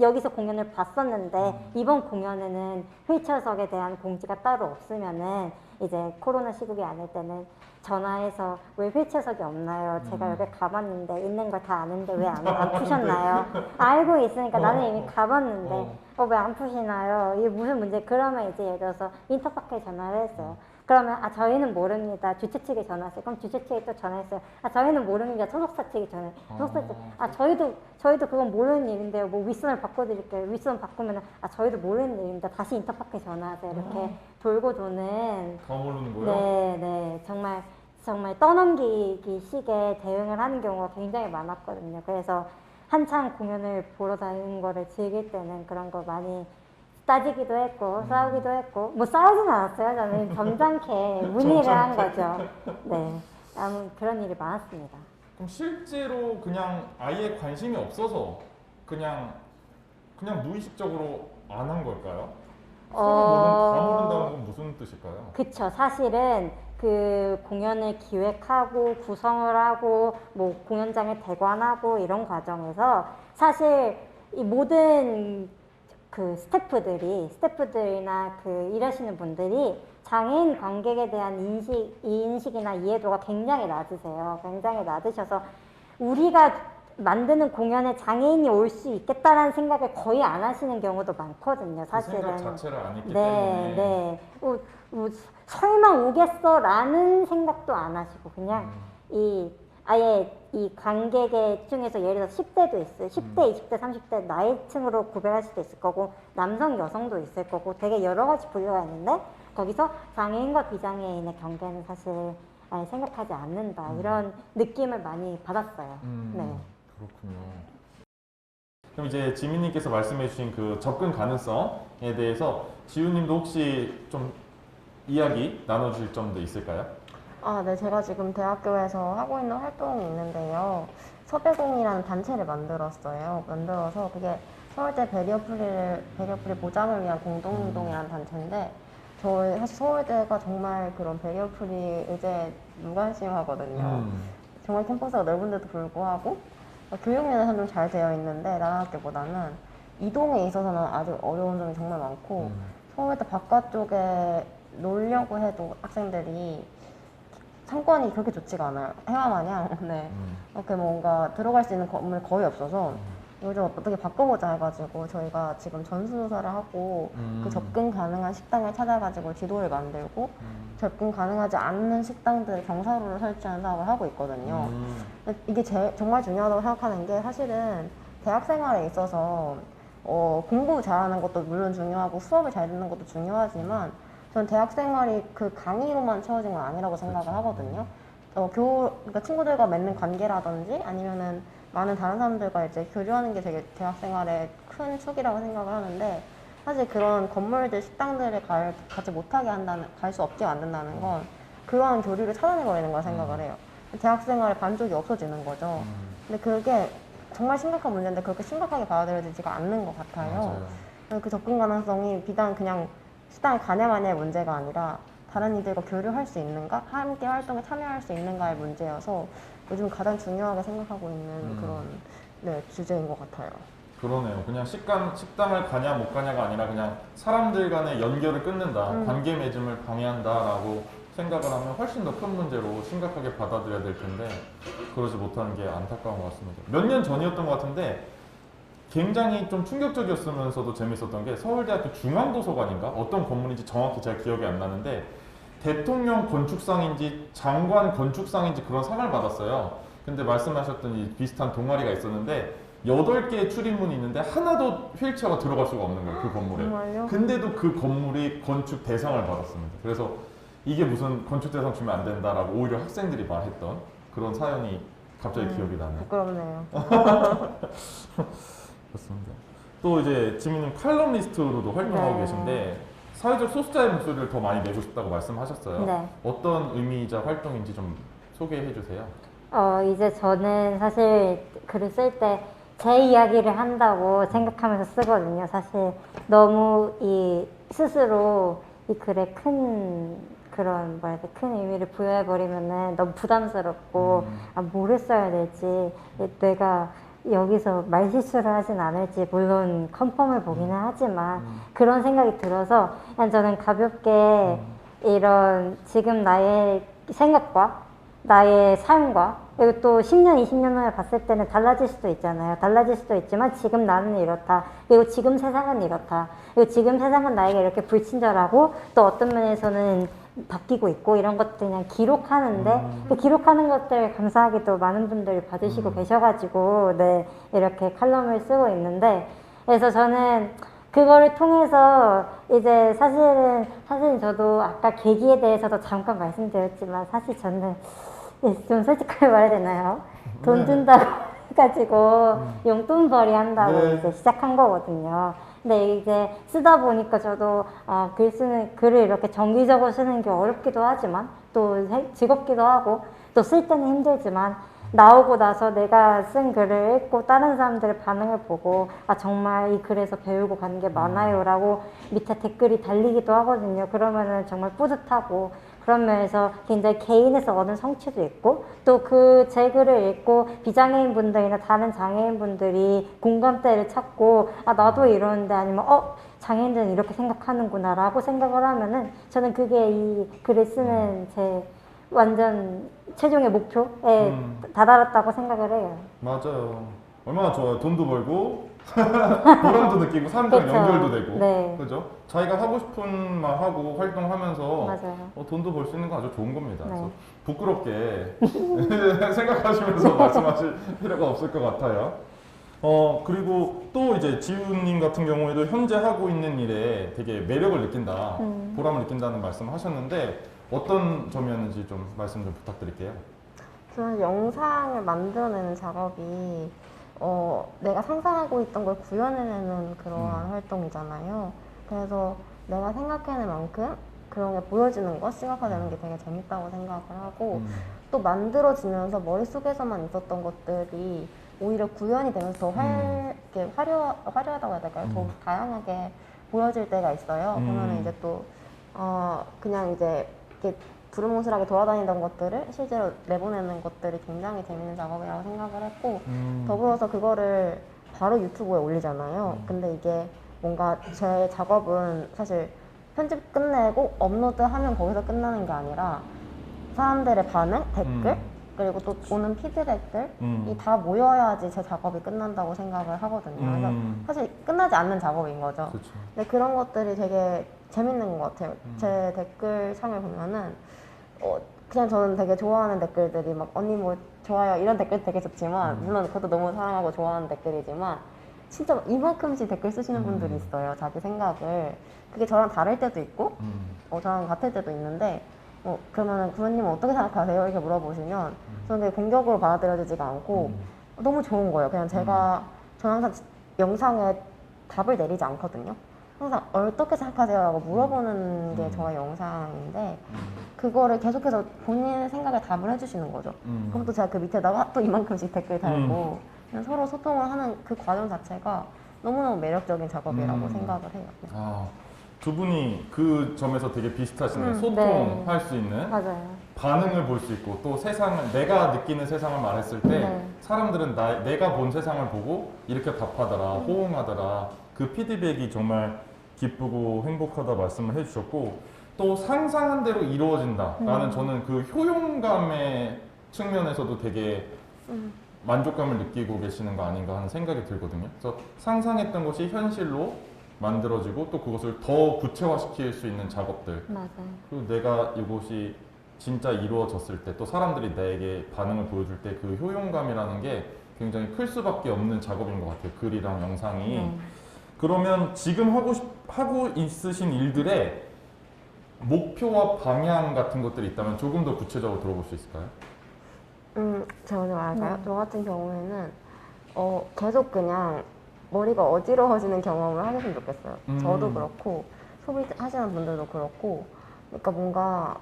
[SPEAKER 3] 여기서 공연을 봤었는데 이번 공연에는 휠체어석에 대한 공지가 따로 없으면은 이제 코로나 시국이 아닐 때는 전화해서 왜 휠체어석이 없나요? 제가 여기 가봤는데 있는 걸 다 아는데 왜 안 푸셨나요? 알고 있으니까 나는 이미 가봤는데 왜 안 푸시나요? 이게 무슨 문제? 그러면 이제 예를 들어서 인터파크에 전화를 했어요. 그러면 저희는 모릅니다. 주최 측에 전화했어요. 그럼 주최 측에 또 전화했어요. 저희는 모릅니다. 소속사 측에 전화해요. 소속사 측 저희도 그건 모르는 일인데요. 뭐 윗선을 바꿔드릴게요. 윗선 바꾸면 저희도 모르는 일입니다. 다시 인터파크에 전화하세요. 이렇게 돌고 도는.
[SPEAKER 1] 더 모르는 거예요?
[SPEAKER 3] 네, 정말 떠넘기기 식의 대응을 하는 경우가 굉장히 많았거든요. 그래서 한창 공연을 보러 다니는 거를 즐길 때는 그런 거 많이 따지기도 했고 싸우기도 했고 뭐 싸우진 않았어요. 저는 점잖게 문의를 한 거죠. 네, 그런 일이 많았습니다.
[SPEAKER 1] 그럼 실제로 그냥 아예 관심이 없어서 그냥 무의식적으로 안 한 걸까요? 다 모른다는 건 무슨 뜻일까요?
[SPEAKER 3] 그쵸. 사실은 그 공연을 기획하고 구성을 하고 뭐 공연장에 대관하고 이런 과정에서 사실 이 모든 그 스태프들이나 그 일하시는 분들이 장애인 관객에 대한 인식이나 이해도가 굉장히 낮으세요. 굉장히 낮으셔서 우리가 만드는 공연에 장애인이 올 수 있겠다라는 생각을 거의 안 하시는 경우도 많거든요. 사실은.
[SPEAKER 1] 그 생각 자체를 안 했기 때문에.
[SPEAKER 3] 네. 설마 오겠어라는 생각도 안 하시고 그냥 아예 이 관객의 중에서 예를 들어 10대도 있어요. 10대, 20대, 30대 나이층으로 구별할 수도 있을 거고 남성, 여성도 있을 거고 되게 여러 가지 분류가 있는데 거기서 장애인과 비장애인의 경계는 사실 아예 생각하지 않는다 이런 느낌을 많이 받았어요. 네.
[SPEAKER 1] 그렇군요. 그럼 이제 지민님께서 말씀해주신 그 접근 가능성에 대해서 지우님도 혹시 좀 이야기 나눠주실 점도 있을까요?
[SPEAKER 2] 네, 제가 지금 대학교에서 하고 있는 활동이 있는데요. 서배공이라는 단체를 만들었어요. 만들어서 그게 서울대 베리어프리 보장을 위한 공동운동이라는 단체인데 사실 서울대가 정말 그런 베리어프리 의제에 무관심하거든요. 정말 캠퍼스가 넓은데도 불구하고 교육면에서는 좀 잘 되어 있는데 다른 학교보다는 이동에 있어서는 아직 어려운 점이 정말 많고 서울대 바깥쪽에는 놀려고 해도 학생들이 상권이 그렇게 좋지가 않아요. 해와 마냥 네. 이렇게 뭔가 들어갈 수 있는 건물 거의 없어서 이걸 좀 어떻게 바꿔보자 해가지고 저희가 지금 전수조사를 하고 그 접근 가능한 식당을 찾아가지고 지도를 만들고 접근 가능하지 않는 식당들에 경사로를 설치하는 사업을 하고 있거든요. 근데 이게 정말 중요하다고 생각하는 게 사실은 대학 생활에 있어서 공부 잘하는 것도 물론 중요하고 수업을 잘 듣는 것도 중요하지만 전 대학 생활이 그 강의로만 채워진 건 아니라고 생각을 하거든요. 그러니까 친구들과 맺는 관계라든지 아니면은 많은 다른 사람들과 이제 교류하는 게 되게 대학 생활의 큰 축이라고 생각을 하는데 사실 그런 건물들, 식당들에 가지 못하게 갈 수 없게 만든다는 건 그러한 교류를 차단해버리는 거라 생각을 해요. 대학 생활의 반쪽이 없어지는 거죠. 근데 그게 정말 심각한 문제인데 그렇게 심각하게 받아들여지지가 않는 것 같아요. 그 접근 가능성이 비단 그냥 식당에 가냐 마냐의 문제가 아니라 다른 이들과 교류할 수 있는가, 함께 활동에 참여할 수 있는가의 문제여서 요즘 가장 중요하게 생각하고 있는 그런 네, 주제인 것 같아요.
[SPEAKER 1] 그러네요. 그냥 식당을 가냐 못 가냐가 아니라 그냥 사람들 간의 연결을 끊는다, 관계 맺음을 방해한다라고 생각을 하면 훨씬 더 큰 문제로 심각하게 받아들여야 될 텐데 그러지 못하는 게 안타까운 것 같습니다. 몇 년 전이었던 것 같은데 굉장히 좀 충격적이었으면서도 재밌었던 게 서울대학교 중앙도서관인가? 어떤 건물인지 정확히 잘 기억이 안 나는데 대통령 건축상인지 장관 건축상인지 그런 상을 받았어요. 근데 말씀하셨던 이 비슷한 동아리가 있었는데 8개의 출입문이 있는데 하나도 휠체어가 들어갈 수가 없는 거예요. 그 건물에.
[SPEAKER 2] 정말요?
[SPEAKER 1] 근데도 그 건물이 건축 대상을 받았습니다. 그래서 이게 무슨 건축 대상 주면 안 된다라고 오히려 학생들이 말했던 그런 사연이 갑자기 기억이 나네요.
[SPEAKER 2] 부끄럽네요.
[SPEAKER 1] 그렇습니다. 또 이제 지민님 칼럼니스트로도 활동하고
[SPEAKER 3] 네.
[SPEAKER 1] 계신데 사회적 소수자의 목소리를 더 많이 내고 싶다고 말씀하셨어요.
[SPEAKER 3] 네.
[SPEAKER 1] 어떤 의미이자 활동인지 좀 소개해 주세요.
[SPEAKER 3] 이제 저는 사실 글을 쓸 때 제 이야기를 한다고 생각하면서 쓰거든요. 사실 너무 스스로 이 글에 큰 그런 큰 의미를 부여해버리면은 너무 부담스럽고 뭐를 써야 될지 내가 여기서 말실수를 하진 않을지 물론 컨펌을 보기는 하지만 그런 생각이 들어서 그냥 저는 가볍게 이런 지금 나의 생각과 나의 삶과 그리고 또 10년, 20년 후에 봤을 때는 달라질 수도 있잖아요. 달라질 수도 있지만 지금 나는 이렇다. 그리고 지금 세상은 이렇다. 그리고 지금 세상은 나에게 이렇게 불친절하고 또 어떤 면에서는 바뀌고 있고 이런 것들 그냥 기록하는데 그 기록하는 것들 감사하게도 많은 분들이 받으시고 계셔가지고 네 이렇게 칼럼을 쓰고 있는데 그래서 저는 그거를 통해서 이제 사실은 저도 아까 계기에 대해서도 잠깐 말씀드렸지만 사실 저는 좀 솔직하게 말해야 되나요? 돈 준다고 해가지고 용돈벌이 한다고
[SPEAKER 1] 네.
[SPEAKER 3] 이제 시작한 거거든요. 근데 이제 쓰다 보니까 저도 글을 이렇게 정기적으로 쓰는 게 어렵기도 하지만 또 즐겁기도 하고 또 쓸 때는 힘들지만 나오고 나서 내가 쓴 글을 읽고 다른 사람들의 반응을 보고 정말 이 글에서 배우고 가는 게 많아요 라고 밑에 댓글이 달리기도 하거든요. 그러면은 정말 뿌듯하고 그런 면에서 굉장히 개인에서 얻은 성취도 있고 또 그 제 글을 읽고 비장애인 분들이나 다른 장애인 분들이 공감대를 찾고 나도 이러는데 아니면 장애인들은 이렇게 생각하는구나 라고 생각을 하면은 저는 그게 이 글을 쓰는 제 완전 최종의 목표에 다다랐다고 생각을 해요.
[SPEAKER 1] 맞아요. 얼마나 좋아요. 돈도 벌고 보람도 느끼고 사람들이랑
[SPEAKER 3] 그쵸.
[SPEAKER 1] 연결도 되고
[SPEAKER 3] 네.
[SPEAKER 1] 그죠? 자기가 하고 싶은 말 하고 활동하면서
[SPEAKER 3] 맞아요.
[SPEAKER 1] 돈도 벌 수 있는 건 아주 좋은 겁니다.
[SPEAKER 3] 네.
[SPEAKER 1] 그래서 부끄럽게 생각하시면서 말씀하실 필요가 없을 것 같아요. 그리고 또 이제 지우님 같은 경우에도 현재 하고 있는 일에 되게 매력을 느낀다, 보람을 느낀다는 말씀을 하셨는데 어떤 점이었는지 좀 말씀 좀 부탁드릴게요.
[SPEAKER 2] 저는 영상을 만들어내는 작업이 내가 상상하고 있던 걸 구현해내는 그러한 활동이잖아요. 그래서 내가 생각해낸 만큼 그런 게 보여지는 것, 시각화되는 게 되게 재밌다고 생각을 하고 또 만들어지면서 머릿속에서만 있었던 것들이 오히려 구현이 되면서 더 이렇게 화려하다고 해야 될까요? 더 다양하게 보여질 때가 있어요. 그러면 이제 또 그냥 이제 이렇게 두루뭉술하게 돌아다니던 것들을 실제로 내보내는 것들이 굉장히 재밌는 작업이라고 생각을 했고 더불어서 그거를 바로 유튜브에 올리잖아요. 근데 이게 뭔가 제 작업은 사실 편집 끝내고 업로드하면 거기서 끝나는 게 아니라 사람들의 반응, 댓글, 그리고 또 오는 피드백들이 다 모여야지 제 작업이 끝난다고 생각을 하거든요. 그래서 사실 끝나지 않는 작업인 거죠.
[SPEAKER 1] 그쵸.
[SPEAKER 2] 근데 그런 것들이 되게 재밌는 것 같아요. 제 댓글창을 보면은 그냥 저는 되게 좋아하는 댓글들이 막 언니 뭐 좋아요 이런 댓글 되게 좋지만 물론 그것도 너무 사랑하고 좋아하는 댓글이지만 진짜 이만큼씩 댓글 쓰시는 분들이 있어요. 자기 생각을. 그게 저랑 다를 때도 있고 저랑 같을 때도 있는데 그러면은 구현님은 어떻게 생각하세요? 이렇게 물어보시면 저는 되게 공격으로 받아들여지지가 않고 너무 좋은 거예요. 그냥 저는 항상 영상에 답을 내리지 않거든요. 항상 어떻게 생각하세요? 라고 물어보는 게 저의 영상인데 그거를 계속해서 본인의 생각에 답을 해주시는 거죠. 그럼 또 제가 그 밑에다가 또 이만큼씩 댓글 달고 그냥 서로 소통을 하는 그 과정 자체가 너무너무 매력적인 작업이라고 생각을 해요. 네.
[SPEAKER 1] 아, 두 분이 그 점에서 되게 비슷하시네요.
[SPEAKER 3] 네.
[SPEAKER 1] 소통할 수 있는
[SPEAKER 3] 맞아요.
[SPEAKER 1] 반응을 볼 수 있고 또 세상을 내가 느끼는 세상을 말했을 때
[SPEAKER 3] 네.
[SPEAKER 1] 사람들은 내가 본 세상을 보고 이렇게 답하더라, 호응하더라. 그 피드백이 정말 기쁘고 행복하다 말씀을 해주셨고 또 상상한 대로 이루어진다라는 저는 그 효용감의 측면에서도 되게 만족감을 느끼고 계시는 거 아닌가 하는 생각이 들거든요. 그래서 상상했던 것이 현실로 만들어지고 또 그것을 더 구체화시킬 수 있는 작업들
[SPEAKER 3] 맞아요.
[SPEAKER 1] 그리고 내가 이것이 진짜 이루어졌을 때 또 사람들이 내게 반응을 보여줄 때 그 효용감이라는 게 굉장히 클 수밖에 없는 작업인 것 같아요. 글이랑 영상이. 그러면 지금 하고 있으신 일들의 목표와 방향 같은 것들이 있다면 조금 더 구체적으로 들어볼 수 있을까요?
[SPEAKER 2] 제가 먼저 말할까요?
[SPEAKER 3] 네.
[SPEAKER 2] 저 같은 경우에는 계속 그냥 머리가 어지러워지는 경험을 하셨으면 좋겠어요. 저도 그렇고 소비하시는 분들도 그렇고 그러니까 뭔가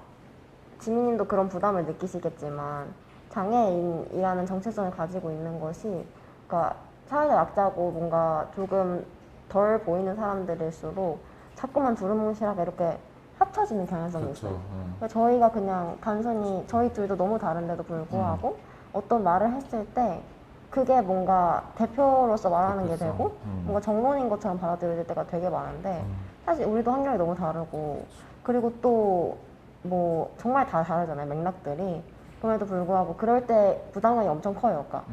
[SPEAKER 2] 지민님도 그런 부담을 느끼시겠지만 장애인이라는 정체성을 가지고 있는 것이 그러니까 사회적 약자고 뭔가 조금 덜 보이는 사람들일수록 자꾸만 두루뭉실하게 이렇게 합쳐지는 경향성이
[SPEAKER 1] 그렇죠.
[SPEAKER 2] 있어요. 그러니까 저희가 그냥 단순히 저희 둘도 너무 다른데도 불구하고 어떤 말을 했을 때 그게 뭔가 대표로서 말하는 게
[SPEAKER 1] 대표성.
[SPEAKER 2] 되고 뭔가 정론인 것처럼 받아들여질 때가 되게 많은데 사실 우리도 환경이 너무 다르고 그리고 또 뭐 정말 다 다르잖아요 맥락들이. 그럼에도 불구하고 그럴 때 부담감이 엄청 커요. 그러니까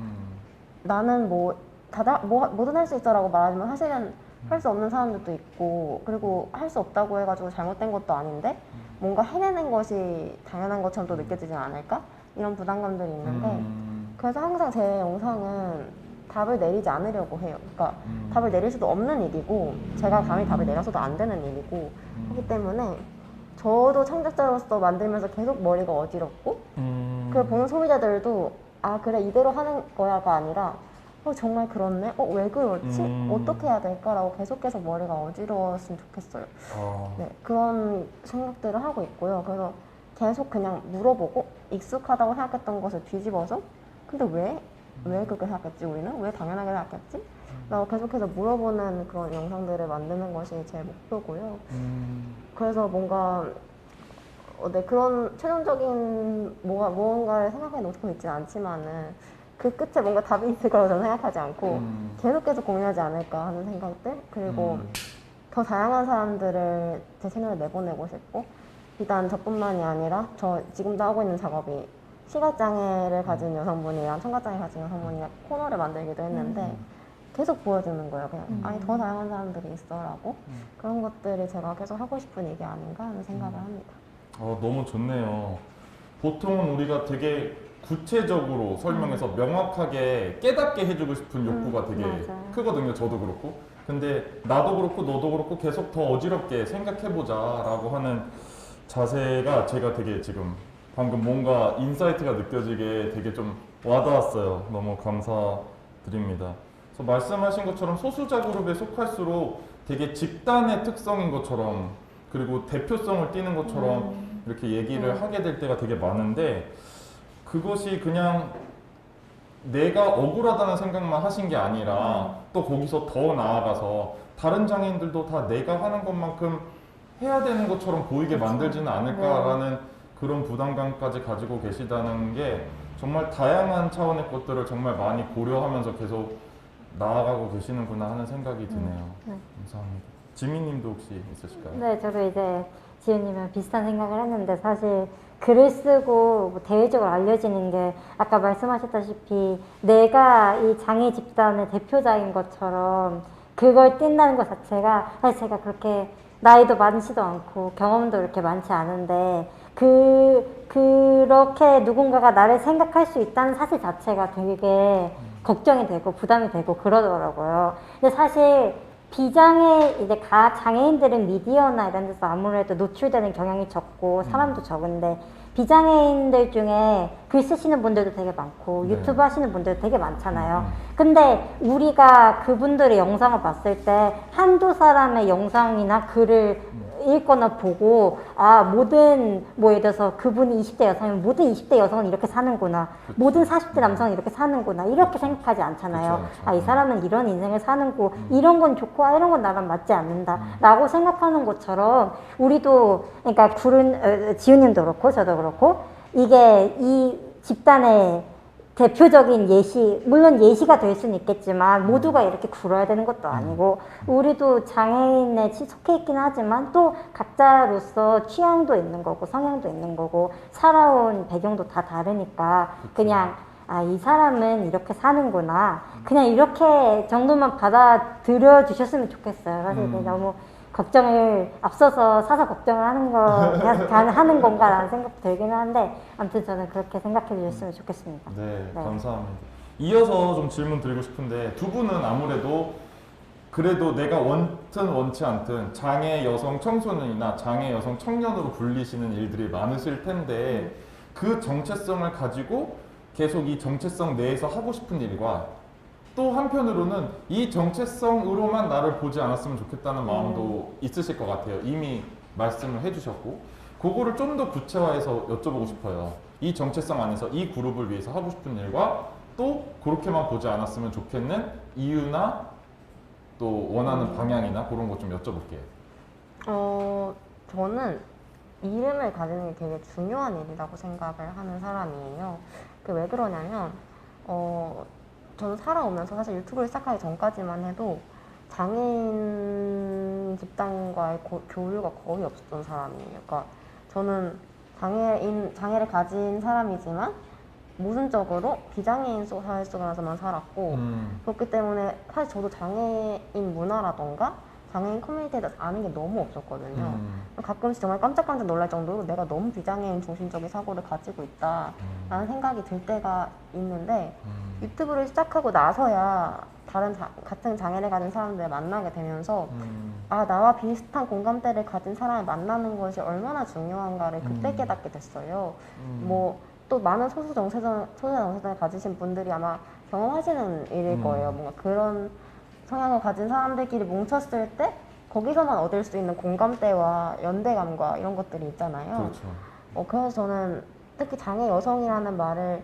[SPEAKER 2] 나는 뭐든 할 수 있어라고 말하지만 사실은 할 수 없는 사람들도 있고 그리고 할 수 없다고 해가지고 잘못된 것도 아닌데 뭔가 해내는 것이 당연한 것처럼 또 느껴지진 않을까? 이런 부담감들이 있는데 그래서 항상 제 영상은 답을 내리지 않으려고 해요. 그러니까 답을 내릴 수도 없는 일이고 제가 감히 답을 내려서도 안 되는 일이고 그렇기 때문에 저도 창작자로서 만들면서 계속 머리가 어지럽고 그걸 보는 소비자들도 아 그래 이대로 하는 거야가 아니라 정말 그렇네? 왜 그렇지? 어떻게 해야 될까라고 계속해서 머리가 어지러웠으면 좋겠어요. 네, 그런 생각들을 하고 있고요. 그래서 계속 그냥 물어보고 익숙하다고 생각했던 것을 뒤집어서 근데 왜 그렇게 생각했지 우리는? 왜 당연하게 생각했지? 라고 계속해서 물어보는 그런 영상들을 만드는 것이 제 목표고요. 그래서 뭔가 네, 그런 최종적인 무언가를 생각해 놓고 있지는 않지만은 그 끝에 뭔가 답이 있을 거라고 저는 생각하지 않고 계속 고민하지 않을까 하는 생각들 그리고 더 다양한 사람들을 제 채널에 내보내고 싶고 비단 저뿐만이 아니라 저 지금도 하고 있는 작업이 시각장애를 가진 여성분이랑 청각장애 가진 여성분이랑 코너를 만들기도 했는데 계속 보여주는 거예요. 그냥 아니 더 다양한 사람들이 있어라고 그런 것들이 제가 계속 하고 싶은 얘기 아닌가 하는 생각을 합니다.
[SPEAKER 1] 너무 좋네요. 보통은 우리가 되게 구체적으로 설명해서 명확하게 깨닫게 해주고 싶은 욕구가 되게
[SPEAKER 3] 맞아요.
[SPEAKER 1] 크거든요. 저도 그렇고. 근데 나도 그렇고 너도 그렇고 계속 더 어지럽게 생각해보자 라고 하는 자세가 제가 되게 지금 방금 뭔가 인사이트가 느껴지게 되게 좀 와닿았어요. 너무 감사드립니다. 그래서 말씀하신 것처럼 소수자 그룹에 속할수록 되게 집단의 특성인 것처럼 그리고 대표성을 띠는 것처럼 이렇게 얘기를 하게 될 때가 되게 많은데 그것이 그냥 내가 억울하다는 생각만 하신 게 아니라 또 거기서 더 나아가서 다른 장애인들도 다 내가 하는 것만큼 해야 되는 것처럼 보이게 만들지는 않을까라는 그런 부담감까지 가지고 계시다는 게 정말 다양한 차원의 것들을 정말 많이 고려하면서 계속 나아가고 계시는구나 하는 생각이 드네요. 감사합니다. 지민님도 혹시 있으실까요?
[SPEAKER 3] 네, 저도 이제 지은님이랑 비슷한 생각을 했는데 사실 글을 쓰고 뭐 대외적으로 알려지는 게 아까 말씀하셨다시피 내가 이 장애 집단의 대표자인 것처럼 그걸 띈다는 것 자체가 사실 제가 그렇게 나이도 많지도 않고 경험도 그렇게 많지 않은데 그렇게 누군가가 나를 생각할 수 있다는 사실 자체가 되게 걱정이 되고 부담이 되고 그러더라고요. 근데 사실 비장애 이제 장애인들은 미디어나 이런 데서 아무래도 노출되는 경향이 적고 사람도 적은데 비장애인들 중에 글 쓰시는 분들도 되게 많고
[SPEAKER 1] 네.
[SPEAKER 3] 유튜브 하시는 분들도 되게 많잖아요. 근데 우리가 그분들의 영상을 봤을 때 한두 사람의 영상이나 글을 읽거나 보고 모든 뭐 예를 들어서 그분이 20대 여성이면 모든 20대 여성은 이렇게 사는구나, 모든 40대 남성은 이렇게 사는구나 이렇게 생각하지 않잖아요.
[SPEAKER 1] 그쵸.
[SPEAKER 3] 이 사람은 이런 인생을 사는고 이런 건 좋고 이런 건 나랑 맞지 않는다 라고 생각하는 것처럼 우리도 그러니까 지우님도 그렇고 저도 그렇고 이게 이 집단의 대표적인 예시, 물론 예시가 될 수는 있겠지만 모두가 이렇게 굴어야 되는 것도 아니고 우리도 장애인에 속해 있긴 하지만 또 각자로서 취향도 있는 거고 성향도 있는 거고 살아온 배경도 다 다르니까 그냥 이 사람은 이렇게 사는구나 그냥 이렇게 정도만 받아들여 주셨으면 좋겠어요. 사실 너무 걱정을 앞서서 사서 걱정을 하는 하는 건가라는 생각도 들기는 한데 아무튼 저는 그렇게 생각해 주셨으면 좋겠습니다.
[SPEAKER 1] 네, 감사합니다. 이어서 좀 질문 드리고 싶은데 두 분은 아무래도 그래도 내가 원치 않든 장애 여성 청소년이나 장애 여성 청년으로 불리시는 일들이 많으실 텐데 그 정체성을 가지고 계속 이 정체성 내에서 하고 싶은 일과 또 한편으로는 이 정체성으로만 나를 보지 않았으면 좋겠다는 마음도 있으실 것 같아요. 이미 말씀을 해주셨고 그거를 좀 더 구체화해서 여쭤보고 싶어요. 이 정체성 안에서 이 그룹을 위해서 하고 싶은 일과 또 그렇게만 보지 않았으면 좋겠는 이유나 또 원하는 방향이나 그런 거 좀 여쭤볼게요.
[SPEAKER 2] 저는 이름을 가지는 게 되게 중요한 일이라고 생각을 하는 사람이에요. 그게 왜 그러냐면 저는 살아오면서 사실 유튜브를 시작하기 전까지만 해도 장애인 집단과의 교류가 거의 없었던 사람이에요. 그러니까 저는 장애를 가진 사람이지만 모순적으로 비장애인 사회 속에서만 살았고 그렇기 때문에 사실 저도 장애인 문화라던가 장애인 커뮤니티에 대해서 아는 게 너무 없었거든요. 가끔씩 정말 깜짝깜짝 놀랄 정도로 내가 너무 비장애인 중심적인 사고를 가지고 있다라는 생각이 들 때가 있는데 유튜브를 시작하고 나서야 같은 장애를 가진 사람들을 만나게 되면서 나와 비슷한 공감대를 가진 사람을 만나는 것이 얼마나 중요한가를 그때 깨닫게 됐어요. 또 많은 소수 정체성을 가지신 분들이 아마 경험하시는 일일 거예요. 뭔가 그런 성향을 가진 사람들끼리 뭉쳤을 때 거기서만 얻을 수 있는 공감대와 연대감과 이런 것들이 있잖아요.
[SPEAKER 1] 그렇죠.
[SPEAKER 2] 그래서 저는 특히 장애 여성이라는 말을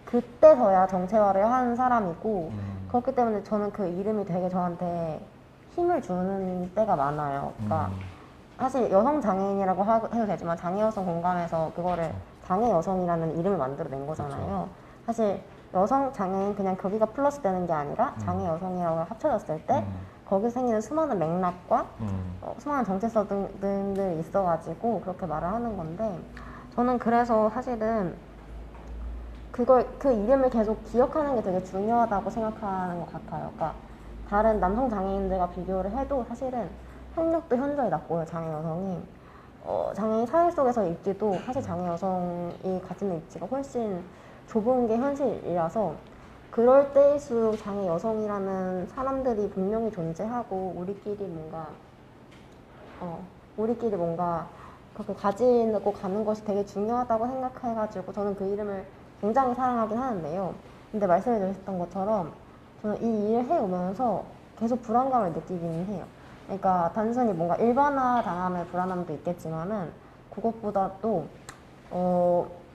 [SPEAKER 2] 그때서야 정체화를 한 사람이고 그렇기 때문에 저는 그 이름이 되게 저한테 힘을 주는 때가 많아요. 그러니까 사실 여성 장애인이라고 해도 되지만 장애 여성 공감에서 그거를 장애 여성이라는 이름을 만들어낸 거잖아요. 사실 여성 장애인 그냥 거기가 플러스 되는 게 아니라 장애 여성이라고 합쳐졌을 때 거기서 생기는 수많은 맥락과 수많은 정체성 등들이 있어가지고 그렇게 말을 하는 건데 저는 그래서 사실은 그 이름을 계속 기억하는 게 되게 중요하다고 생각하는 것 같아요. 그러니까 다른 남성 장애인들과 비교를 해도 사실은 학력도 현저히 낮고요, 장애 여성이. 장애인 사회 속에서의 입지도 사실 장애 여성이 가지는 입지가 훨씬 좁은 게 현실이라서 그럴 때일수록 장애 여성이라는 사람들이 분명히 존재하고 우리끼리 뭔가 그렇게 가지고 가는 것이 되게 중요하다고 생각해가지고 저는 그 이름을 굉장히 사랑하긴 하는데요. 근데 말씀해 주셨던 것처럼 저는 이 일을 해오면서 계속 불안감을 느끼기는 해요. 그러니까 단순히 뭔가 일반화 당함의 불안함도 있겠지만은 그것보다 또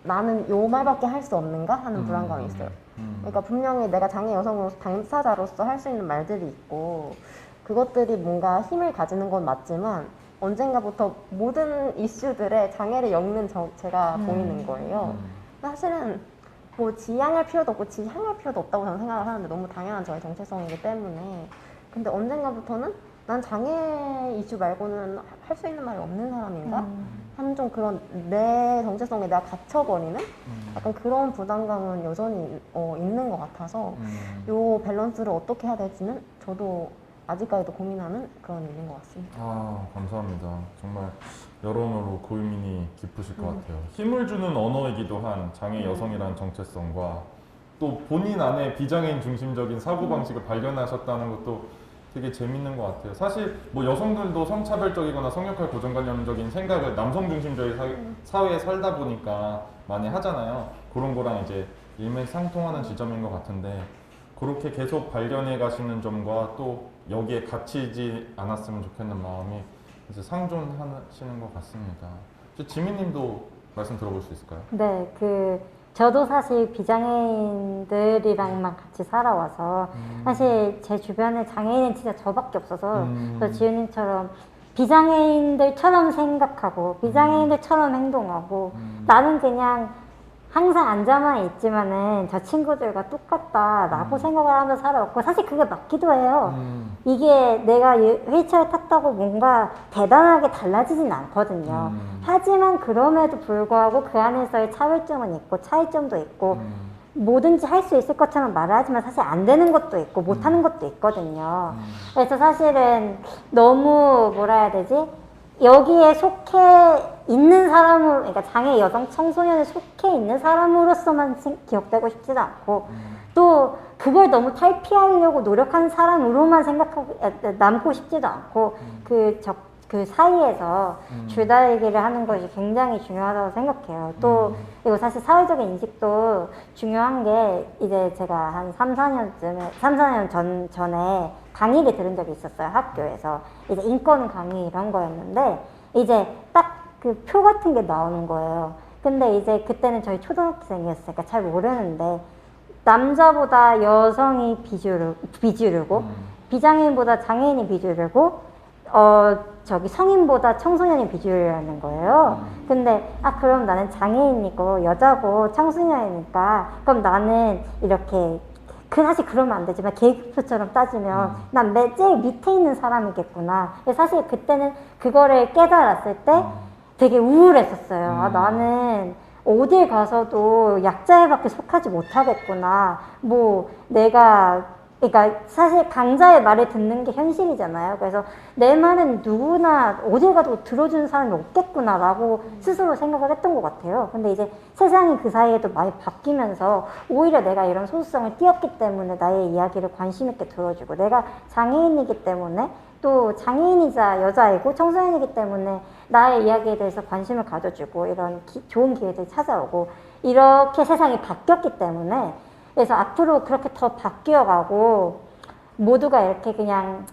[SPEAKER 2] 나는 요 말밖에 할 수 없는가 하는 불안감이 있어요. 그러니까 분명히 내가 장애 여성으로서 당사자로서 할 수 있는 말들이 있고 그것들이 뭔가 힘을 가지는 건 맞지만 언젠가부터 모든 이슈들에 장애를 엮는 제가 보이는 거예요. 사실은 뭐 지향할 필요도 없고 지향할 필요도 없다고 저는 생각을 하는데 너무 당연한 저의 정체성이기 때문에 근데 언젠가부터는 난 장애 이슈 말고는 할 수 있는 말이 없는 사람인가? 한 좀 그런 내 정체성에 내가 갇혀버리는 약간 그런 부담감은 여전히 있는 것 같아서 요 밸런스를 어떻게 해야 될지는 저도 아직까지도 고민하는 그런 일인 것 같습니다.
[SPEAKER 1] 아, 감사합니다. 정말 여러모로 고민이 깊으실 것 같아요. 힘을 주는 언어이기도 한 장애 여성이라는 정체성과 또 본인 안에 비장애인 중심적인 사고방식을 발견하셨다는 것도 되게 재밌는 것 같아요. 사실 뭐 여성들도 성차별적이거나 성역할 고정관념적인 생각을 남성 중심적인 사회에 살다 보니까 많이 하잖아요. 그런 거랑 이제 일맥상통하는 지점인 것 같은데 그렇게 계속 발견해 가시는 점과 또 여기에 갇히지 않았으면 좋겠는 마음이 이제 상존하시는 것 같습니다. 지민님도 말씀 들어볼 수 있을까요?
[SPEAKER 3] 네, 저도 사실 비장애인들이랑만 같이 살아와서 사실 제 주변에 장애인은 진짜 저밖에 없어서 저 지은님처럼 비장애인들처럼 생각하고 비장애인들처럼 행동하고 나는 그냥 항상 앉아만 있지만은 저 친구들과 똑같다라고 생각을 하면서 살아왔고 사실 그게 맞기도 해요. 이게 내가 휠체어 탔다고 뭔가 대단하게 달라지진 않거든요. 하지만 그럼에도 불구하고 그 안에서의 차별점은 있고 차이점도 있고 뭐든지 할 수 있을 것처럼 말을 하지만 사실 안 되는 것도 있고 못하는 것도 있거든요. 그래서 사실은 너무 뭐라 해야 되지? 여기에 속해 있는 사람으로, 그러니까 장애 여성 청소년에 속해 있는 사람으로서만 기억되고 싶지도 않고 또 그걸 너무 탈피하려고 노력하는 사람으로만 남고 싶지도 않고 그 사이에서 줄다리기를 하는 것이 굉장히 중요하다고 생각해요. 또 그리고 사실 사회적인 인식도 중요한 게 이제 제가 한 3, 4년 전에 강의를 들은 적이 있었어요. 학교에서 이제 인권 강의 이런 거였는데 이제 딱 그 표 같은 게 나오는 거예요. 근데 이제 그때는 저희 초등학생이었으니까 잘 모르는데 남자보다 여성이 비주류고 비장애인보다 장애인이 비주류고 성인보다 청소년이 비주류라는 거예요. 근데 그럼 나는 장애인이고 여자고 청소년이니까 그럼 나는 이렇게 사실 그러면 안 되지만 계급표처럼 따지면 난 제일 밑에 있는 사람이겠구나. 사실 그때는 그거를 깨달았을 때 되게 우울했었어요. 나는 어딜 가서도 약자에밖에 속하지 못하겠구나. 그러니까 사실 강자의 말을 듣는 게 현실이잖아요. 그래서 내 말은 누구나 어딜 가도 들어주는 사람이 없겠구나라고 스스로 생각을 했던 것 같아요. 근데 이제 세상이 그 사이에도 많이 바뀌면서 오히려 내가 이런 소수성을 띄었기 때문에 나의 이야기를 관심 있게 들어주고 내가 장애인이기 때문에 또 장애인이자 여자이고 청소년이기 때문에 나의 이야기에 대해서 관심을 가져주고 이런 좋은 기회들이 찾아오고 이렇게 세상이 바뀌었기 때문에 그래서 앞으로 그렇게 더 바뀌어가고 모두가 이렇게 그냥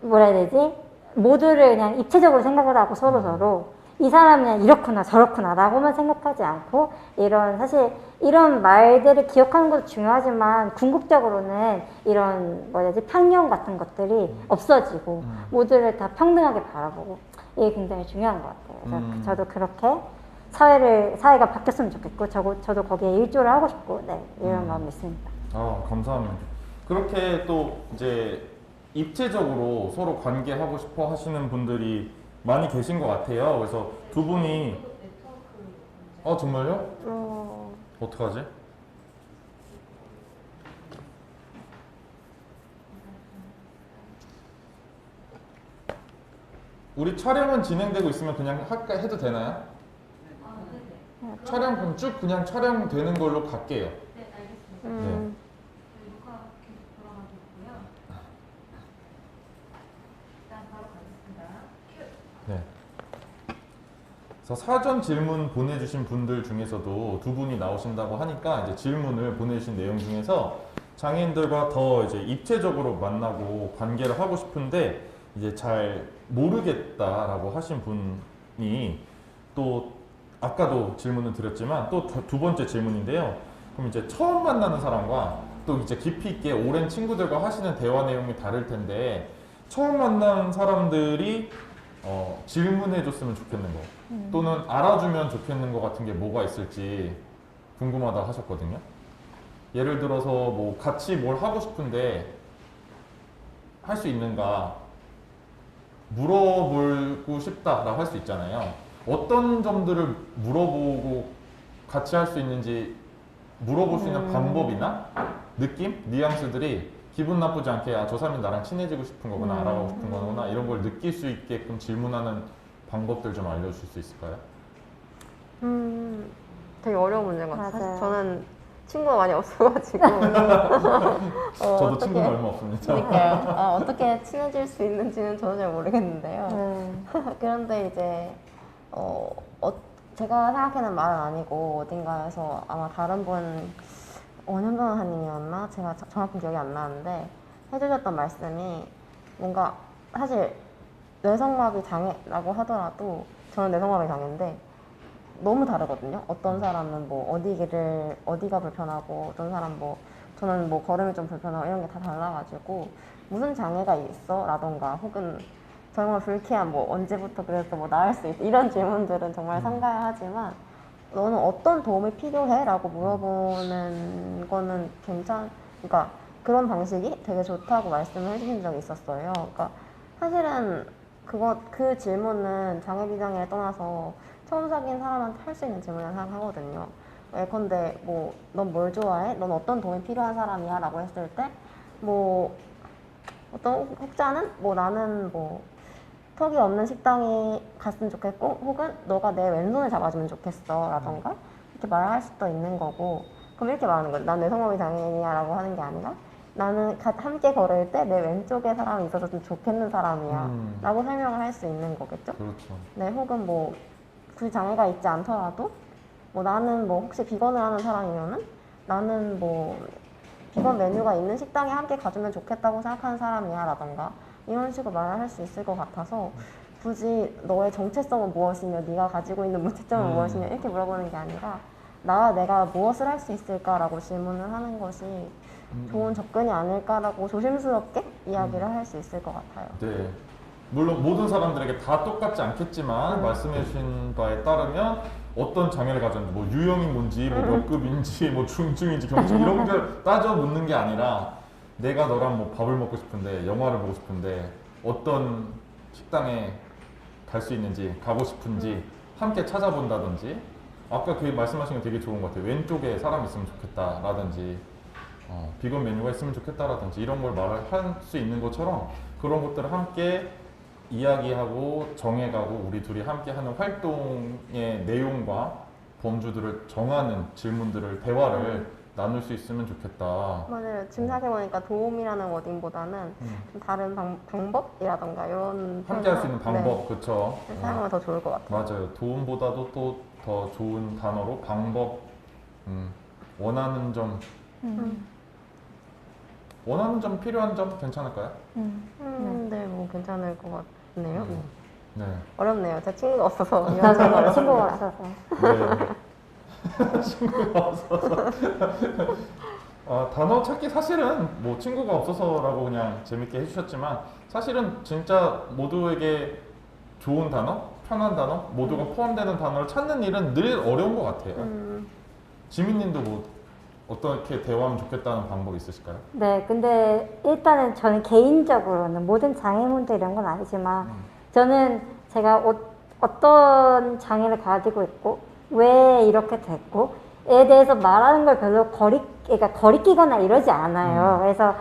[SPEAKER 3] 뭐라 해야 되지? 모두를 그냥 입체적으로 생각을 하고 서로 이 사람은 그냥 이렇구나 저렇구나 라고만 생각하지 않고 사실 이런 말들을 기억하는 것도 중요하지만 궁극적으로는 이런 편견 같은 것들이 없어지고 모두를 다 평등하게 바라보고 이게 굉장히 중요한 것 같아요. 그래서 저도 그렇게 사회가 바뀌었으면 좋겠고 저도 거기에 일조를 하고 싶고 이런 마음이 있습니다.
[SPEAKER 1] 감사합니다. 그렇게 또 이제 입체적으로 서로 관계하고 싶어 하시는 분들이 많이 계신 것 같아요. 그래서 두 분이 정말요? 어떡하지? 우리 촬영은 진행되고 있으면 그냥 해도 되나요? 촬영 그럼 쭉 그냥 촬영되는 걸로 갈게요.
[SPEAKER 4] 네, 알겠습니다.
[SPEAKER 1] 네.
[SPEAKER 4] 녹화 계속 돌아가고 있고요. 일단 바로 가겠습니다. 큐.
[SPEAKER 1] 네. 그래서 사전 질문 보내주신 분들 중에서도 두 분이 나오신다고 하니까 이제 질문을 보내주신 내용 중에서 장애인들과 더 이제 입체적으로 만나고 관계를 하고 싶은데 이제 잘 모르겠다라고 하신 분이 또 아까도 질문을 드렸지만 또 두 번째 질문인데요. 그럼 이제 처음 만나는 사람과 또 이제 깊이 있게 오랜 친구들과 하시는 대화 내용이 다를 텐데 처음 만난 사람들이 질문해 줬으면 좋겠는 거 또는 알아주면 좋겠는 거 같은 게 뭐가 있을지 궁금하다 하셨거든요. 예를 들어서 뭐 같이 뭘 하고 싶은데 할 수 있는가 물어보고 싶다라고 할 수 있잖아요. 어떤 점들을 물어보고 같이 할 수 있는지 물어볼 수 있는 방법이나 느낌, 뉘앙스들이 기분 나쁘지 않게 아, 저 사람이 나랑 친해지고 싶은 거구나, 알아가고 싶은 거구나 이런 걸 느낄 수 있게끔 질문하는 방법들 좀 알려주실 수 있을까요?
[SPEAKER 2] 되게 어려운 문제인 것 같아요.
[SPEAKER 3] 맞아요.
[SPEAKER 2] 사실 저는 친구가 많이 없어가지고
[SPEAKER 1] 저도 친구가 얼마 없습니다.
[SPEAKER 2] 그러니까요. 어떻게 친해질 수 있는지는 저도 잘 모르겠는데요. 그런데 이제 제가 생각하는 말은 아니고 어딘가에서 아마 다른 분 원현변호사님이었나? 제가 정확히 기억이 안 나는데 해주셨던 말씀이 뭔가 사실 뇌성마비 장애라고 하더라도 저는 뇌성마비 장애인데 너무 다르거든요. 어떤 사람은 뭐 어디가 불편하고 어떤 사람 뭐 저는 뭐 걸음이 좀 불편하고 이런 게 다 달라가지고 무슨 장애가 있어? 라던가 혹은 정말 불쾌한 뭐 언제부터 그래서 뭐 나을 수 있어? 이런 질문들은 정말 상가하지만 너는 어떤 도움이 필요해? 라고 물어보는 거는 그러니까 그런 방식이 되게 좋다고 말씀을 해주신 적이 있었어요. 그러니까 사실은 그 질문은 장애 비장애를 떠나서 처음 사귄 사람한테 할 수 있는 질문이라고 생각하거든요. 예컨대 뭐 넌 뭘 좋아해? 넌 어떤 도움이 필요한 사람이야? 라고 했을 때 뭐 어떤 혹자는 뭐 나는 뭐 턱이 없는 식당에 갔으면 좋겠고 혹은 너가 내 왼손을 잡아주면 좋겠어 라던가 이렇게 말할 수도 있는 거고 그럼 이렇게 말하는 거예요. 난 뇌성마비 장애인이야 라고 하는 게 아니라 나는 함께 걸을 때 내 왼쪽에 사람이 있어서 좀 좋겠는 사람이야 라고 설명을 할 수 있는 거겠죠.
[SPEAKER 1] 그렇죠.
[SPEAKER 2] 네, 혹은 뭐 굳이 장애가 있지 않더라도 뭐 나는 뭐 혹시 비건을 하는 사람이면은 나는 뭐 비건 메뉴가 있는 식당에 함께 가주면 좋겠다고 생각하는 사람이야 라던가 이런 식으로 말을 할 수 있을 것 같아서 굳이 너의 정체성은 무엇이며 네가 가지고 있는 문제점은 무엇이며 이렇게 물어보는 게 아니라 내가 무엇을 할 수 있을까라고 질문을 하는 것이 좋은 접근이 아닐까라고 조심스럽게 이야기를 할 수 있을 것 같아요.
[SPEAKER 1] 네. 물론 모든 사람들에게 다 똑같지 않겠지만 말씀해 주신 바에 따르면 어떤 장애를 가졌는지 뭐 유형이 뭔지 뭐 몇 급인지 뭐 중증인지 경증 이런 걸 따져 묻는 게 아니라 내가 너랑 뭐 밥을 먹고 싶은데 영화를 보고 싶은데 어떤 식당에 갈 수 있는지 가고 싶은지 함께 찾아본다든지 아까 그 말씀하신 게 되게 좋은 것 같아요. 왼쪽에 사람이 있으면 좋겠다라든지 비건 메뉴가 있으면 좋겠다라든지 이런 걸 말을 할 수 있는 것처럼 그런 것들을 함께 이야기하고 정해가고 우리 둘이 함께 하는 활동의 내용과 범주들을 정하는 질문들을 대화를 나눌 수 있으면 좋겠다.
[SPEAKER 2] 맞아요. 지금 생각해보니까 도움이라는 워딩보다는 좀 다른 방법이라던가 이런
[SPEAKER 1] 함께 할 수 있는 방법, 그쵸?
[SPEAKER 2] 사용하면 더 좋을 것 같아요.
[SPEAKER 1] 맞아요. 도움보다도 또 더 좋은 단어로 방법, 원하는 점, 원하는 점, 필요한 점 괜찮을까요?
[SPEAKER 2] 네, 뭐 괜찮을 것 같네요. 네.
[SPEAKER 1] 네.
[SPEAKER 2] 어렵네요. 제 친구가 없어서 이런
[SPEAKER 3] 나도
[SPEAKER 2] 질문을
[SPEAKER 3] 친구가 없어서.
[SPEAKER 1] 네. 친구가 없어서. 단어 찾기 사실은 뭐 친구가 없어서라고 그냥 재밌게 해주셨지만 사실은 진짜 모두에게 좋은 단어, 편한 단어, 모두가 포함되는 단어를 찾는 일은 늘 어려운 것 같아요. 지민님도 뭐 어떻게 대화하면 좋겠다는 방법 있으실까요?
[SPEAKER 3] 네, 근데 일단은 저는 개인적으로는 모든 장애인분들 이런 건 아니지만 저는 제가 어떤 장애를 가지고 있고 왜 이렇게 됐고 에 대해서 말하는 걸 별로 그러니까 거리끼거나 이러지 않아요. 그래서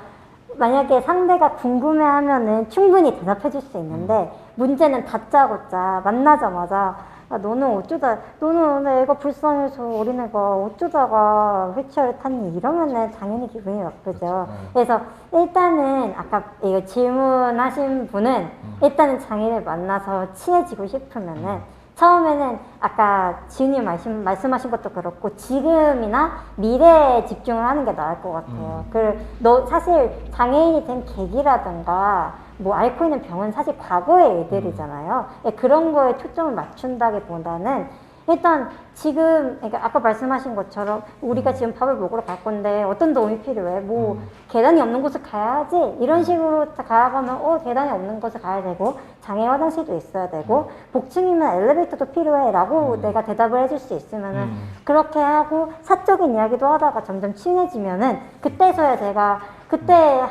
[SPEAKER 3] 만약에 상대가 궁금해하면은 충분히 대답해 줄 수 있는데 문제는 다짜고짜 만나자마자 너는 애가 불쌍해서 어린애가 어쩌다가 휠체어를 탔니 이러면은 당연히 기분이 나쁘죠. 그래서 일단은 아까 이거 질문하신 분은 일단은 장애를 만나서 친해지고 싶으면은 처음에는 아까 지은이 말씀하신 것도 그렇고 지금이나 미래에 집중을 하는 게 나을 것 같아요. 사실 장애인이 된 계기라든가 뭐 앓고 있는 병은 사실 과거의 일들이잖아요. 그런 거에 초점을 맞춘다기보다는 일단 지금 그러니까 아까 말씀하신 것처럼 우리가 지금 밥을 먹으러 갈 건데 어떤 도움이 필요해? 뭐 계단이 없는 곳을 가야지 이런 식으로 가면 계단이 없는 곳을 가야 되고 장애 화장실도 있어야 되고 복층이면 엘리베이터도 필요해 라고 내가 대답을 해줄 수 있으면은 그렇게 하고 사적인 이야기도 하다가 점점 친해지면은 그때서야 제가 그때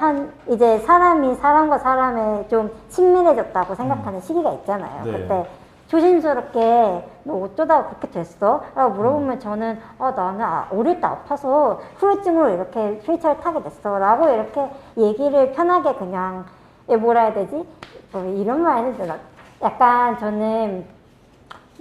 [SPEAKER 3] 이제 사람이 사람과 사람에 좀 친밀해졌다고 생각하는 시기가 있잖아요.
[SPEAKER 1] 네.
[SPEAKER 3] 그때 조심스럽게 너 어쩌다가 그렇게 됐어? 라고 물어보면 저는 나는 어릴 때 아파서 후유증으로 이렇게 휠체어를 타게 됐어 라고 이렇게 얘기를 편하게 그냥 뭐라 해야 되지? 이런 말 해도 되나? 약간 저는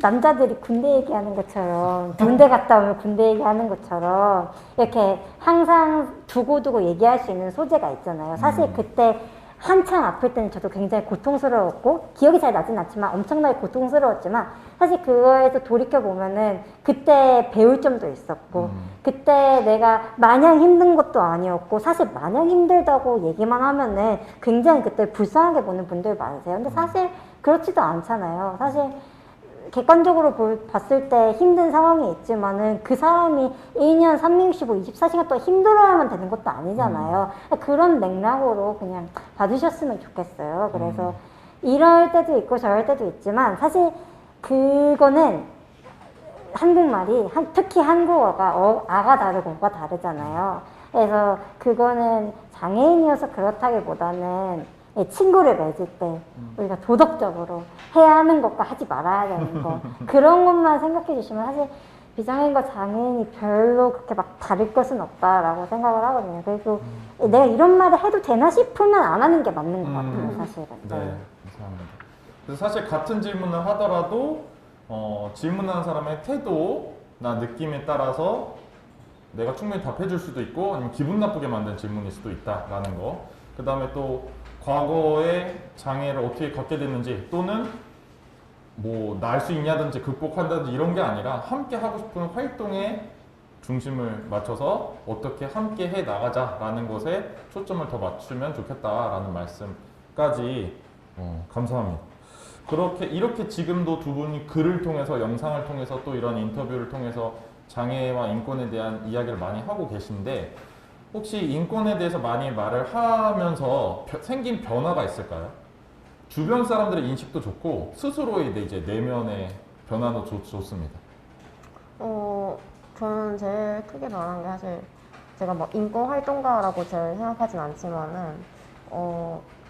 [SPEAKER 3] 남자들이 군대 얘기하는 것처럼 군대 갔다 오면 군대 얘기하는 것처럼 이렇게 항상 두고두고 얘기할 수 있는 소재가 있잖아요. 사실 그때 한창 아플 때는 저도 굉장히 고통스러웠고 기억이 잘 나진 않지만 엄청나게 고통스러웠지만 사실 그거에서 돌이켜보면은 그때 배울 점도 있었고 그때 내가 마냥 힘든 것도 아니었고 사실 마냥 힘들다고 얘기만 하면은 굉장히 그때 불쌍하게 보는 분들 많으세요. 근데 사실 그렇지도 않잖아요. 사실 객관적으로 봤을 때 힘든 상황이 있지만은 그 사람이 1년 365, 24시간 동안 힘들어야만 되는 것도 아니잖아요. 그런 맥락으로 그냥 봐주셨으면 좋겠어요. 그래서 이럴 때도 있고 저럴 때도 있지만 사실 그거는 한국말이 특히 한국어가 아가 다르고 어가 다르잖아요. 그래서 그거는 장애인이어서 그렇다기보다는 친구를 맺을 때 우리가 도덕적으로 해야 하는 것과 하지 말아야 되는 것 그런 것만 생각해 주시면 사실 비장애인과 장애인이 별로 그렇게 막 다를 것은 없다라고 생각을 하거든요. 그리고 내가 이런 말을 해도 되나 싶으면 안 하는 게 맞는 것 같아요, 사실은.
[SPEAKER 1] 네, 감사합니다. 그래서 사실 같은 질문을 하더라도 질문하는 사람의 태도나 느낌에 따라서 내가 충분히 답해줄 수도 있고 아니면 기분 나쁘게 만든 질문일 수도 있다라는 거. 그 다음에 또 과거의 장애를 어떻게 갖게 됐는지 또는 뭐 날 수 있냐든지 극복한다든지 이런 게 아니라 함께 하고 싶은 활동에 중심을 맞춰서 어떻게 함께 해 나가자라는 것에 초점을 더 맞추면 좋겠다라는 말씀까지 감사합니다. 이렇게 지금도 두 분이 글을 통해서 영상을 통해서 또 이런 인터뷰를 통해서 장애와 인권에 대한 이야기를 많이 하고 계신데 혹시 인권에 대해서 많이 말을 하면서 생긴 변화가 있을까요? 주변 사람들의 인식도 좋고 스스로의 이제 내면의 변화도 좋습니다.
[SPEAKER 2] 저는 제일 크게 변한 게 사실 제가 막 인권 활동가라고 잘 생각하진 않지만은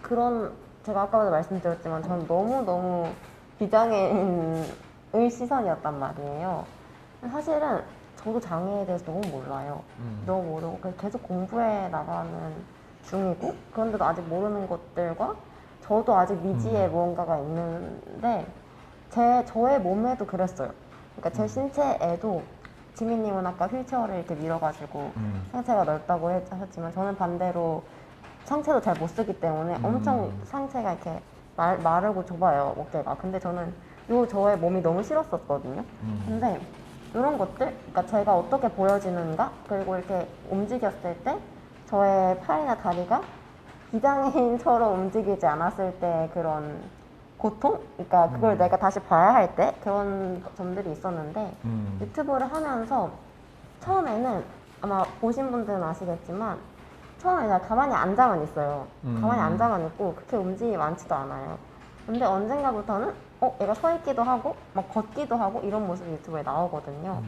[SPEAKER 2] 그런 제가 아까도 말씀드렸지만 저는 너무 비장애인의 시선이었단 말이에요. 사실은 저도 장애에 대해서 너무 몰라요. 너무 모르고 계속 공부해 나가는 중이고 그런데도 아직 모르는 것들과 저도 아직 미지에 무언가가 있는데 저의 몸에도 그랬어요. 그러니까 제 신체에도 지민님은 아까 휠체어를 이렇게 밀어가지고 상체가 넓다고 하셨지만 저는 반대로 상체도 잘 못 쓰기 때문에 엄청 상체가 이렇게 마르고 좁아요, 어깨가. 근데 저는 저의 몸이 너무 싫었었거든요. 근데 이런 것들, 그러니까 제가 어떻게 보여지는가, 그리고 이렇게 움직였을 때 저의 팔이나 다리가 비장애인처럼 움직이지 않았을 때 그런 고통? 그러니까 그걸 내가 다시 봐야 할 때 그런 점들이 있었는데 유튜브를 하면서 처음에는 아마 보신 분들은 아시겠지만 처음에 그냥 가만히 앉아만 있어요. 가만히 앉아만 있고 그렇게 움직임이 많지도 않아요. 근데 언젠가부터는 얘가 서 있기도 하고 막 걷기도 하고 이런 모습이 유튜브에 나오거든요.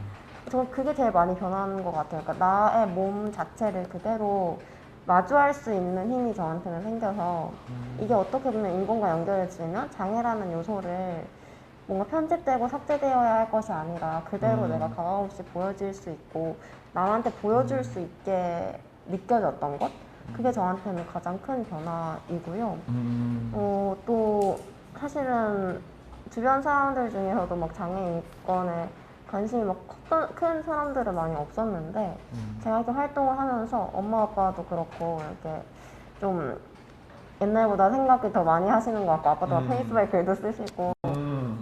[SPEAKER 2] 저 그게 제일 많이 변하는 것 같아요. 그러니까 나의 몸 자체를 그대로 마주할 수 있는 힘이 저한테는 생겨서 이게 어떻게 보면 인권과 연결해지면 장애라는 요소를 뭔가 편집되고 삭제되어야 할 것이 아니라 그대로 내가 가감없이 보여질 수 있고 남한테 보여줄 수 있게 느껴졌던 것? 그게 저한테는 가장 큰 변화이고요. 또 사실은 주변 사람들 중에서도 막 장애 인권에 관심이 막 큰 사람들은 많이 없었는데 제가 이렇게 활동을 하면서 엄마 아빠도 그렇고 이렇게 좀 옛날보다 생각이 더 많이 하시는 것 같고 아빠도 막 페이스북에 글도 쓰시고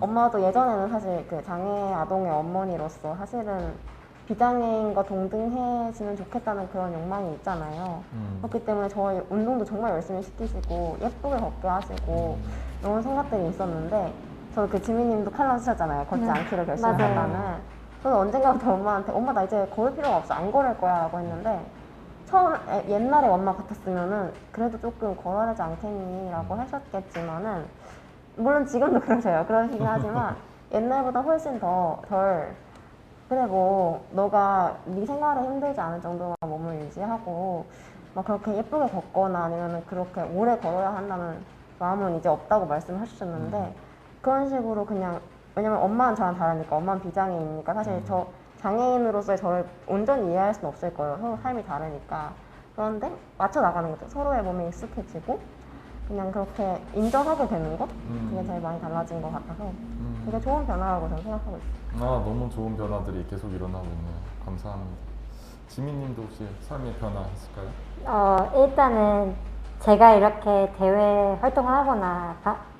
[SPEAKER 2] 엄마도 예전에는 사실 그 장애 아동의 어머니로서 사실은 비장애인과 동등해지면 좋겠다는 그런 욕망이 있잖아요. 그렇기 때문에 저희 운동도 정말 열심히 시키시고 예쁘게 걷게 하시고 이런 생각들이 있었는데 저 그 지민님도 칼럼 쓰셨잖아요. 걷지 않기로 결심했다는. 저는 언젠가부터 엄마한테 엄마 나 이제 걸을 필요가 없어 안 걸을 거야 라고 했는데 옛날에 엄마 같았으면은 그래도 조금 걸어야 되지 않겠니 라고 하셨겠지만은 물론 지금도 그러세요. 그러시긴 하지만 옛날보다 훨씬 덜 그래 뭐 너가 네 생활에 힘들지 않을 정도만 몸을 유지하고 막 그렇게 예쁘게 걷거나 아니면 그렇게 오래 걸어야 한다는 마음은 이제 없다고 말씀을 해주셨는데 그런 식으로 그냥 왜냐면 엄마는 저랑 다르니까 엄마는 비장애인이니까 사실 저 장애인으로서의 저를 온전히 이해할 수는 없을 거예요. 서로 삶이 다르니까. 그런데 맞춰 나가는 거죠. 서로의 몸에 익숙해지고 그냥 그렇게 인정하게 되는 것? 그게 제일 많이 달라진 것 같아서 되게 좋은 변화라고 저는 생각하고 있어요.
[SPEAKER 1] 아, 너무 좋은 변화들이 계속 일어나고 있네요. 감사합니다. 지민님도 혹시 삶의 변화 있을까요?
[SPEAKER 3] 일단은 제가 이렇게 대회 활동을 하거나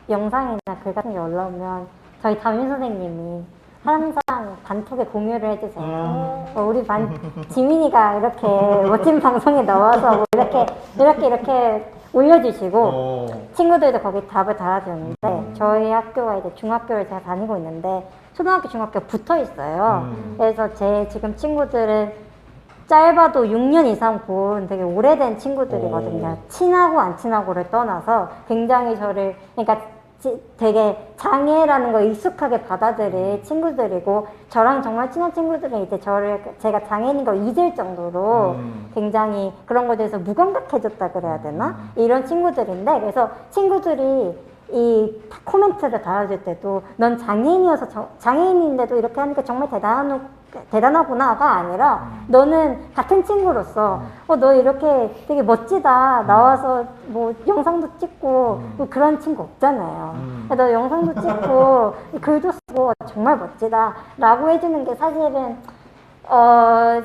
[SPEAKER 3] 영상이나 글 같은 게 올라오면 저희 담임 선생님이 항상 단톡에 공유를 해주세요. 우리 반 지민이가 이렇게 멋진 방송에 나와서 뭐 이렇게 올려주시고 친구들도 거기 답을 달아주는데 저희 학교가 이제 중학교를 제가 다니고 있는데 초등학교, 중학교 붙어 있어요. 그래서 제 지금 친구들은 짧아도 6년 이상 본 되게 오래된 친구들이거든요. 친하고 안 친하고를 떠나서 굉장히 저를, 그러니까 되게 장애라는 걸 익숙하게 받아들일 친구들이고 저랑 정말 친한 친구들은 이제 제가 장애인인 걸 잊을 정도로 굉장히 그런 거에 대해서 무감각해졌다 그래야 되나? 이런 친구들인데 그래서 친구들이 이 코멘트를 달아줄 때도 넌 장애인이어서 장애인인데도 이렇게 하니까 정말 대단하구나가 아니라 너는 같은 친구로서 너 이렇게 되게 멋지다 나와서 뭐 영상도 찍고 뭐 그런 친구 없잖아요. 너 영상도 찍고 글도 쓰고 정말 멋지다 라고 해주는 게 사실은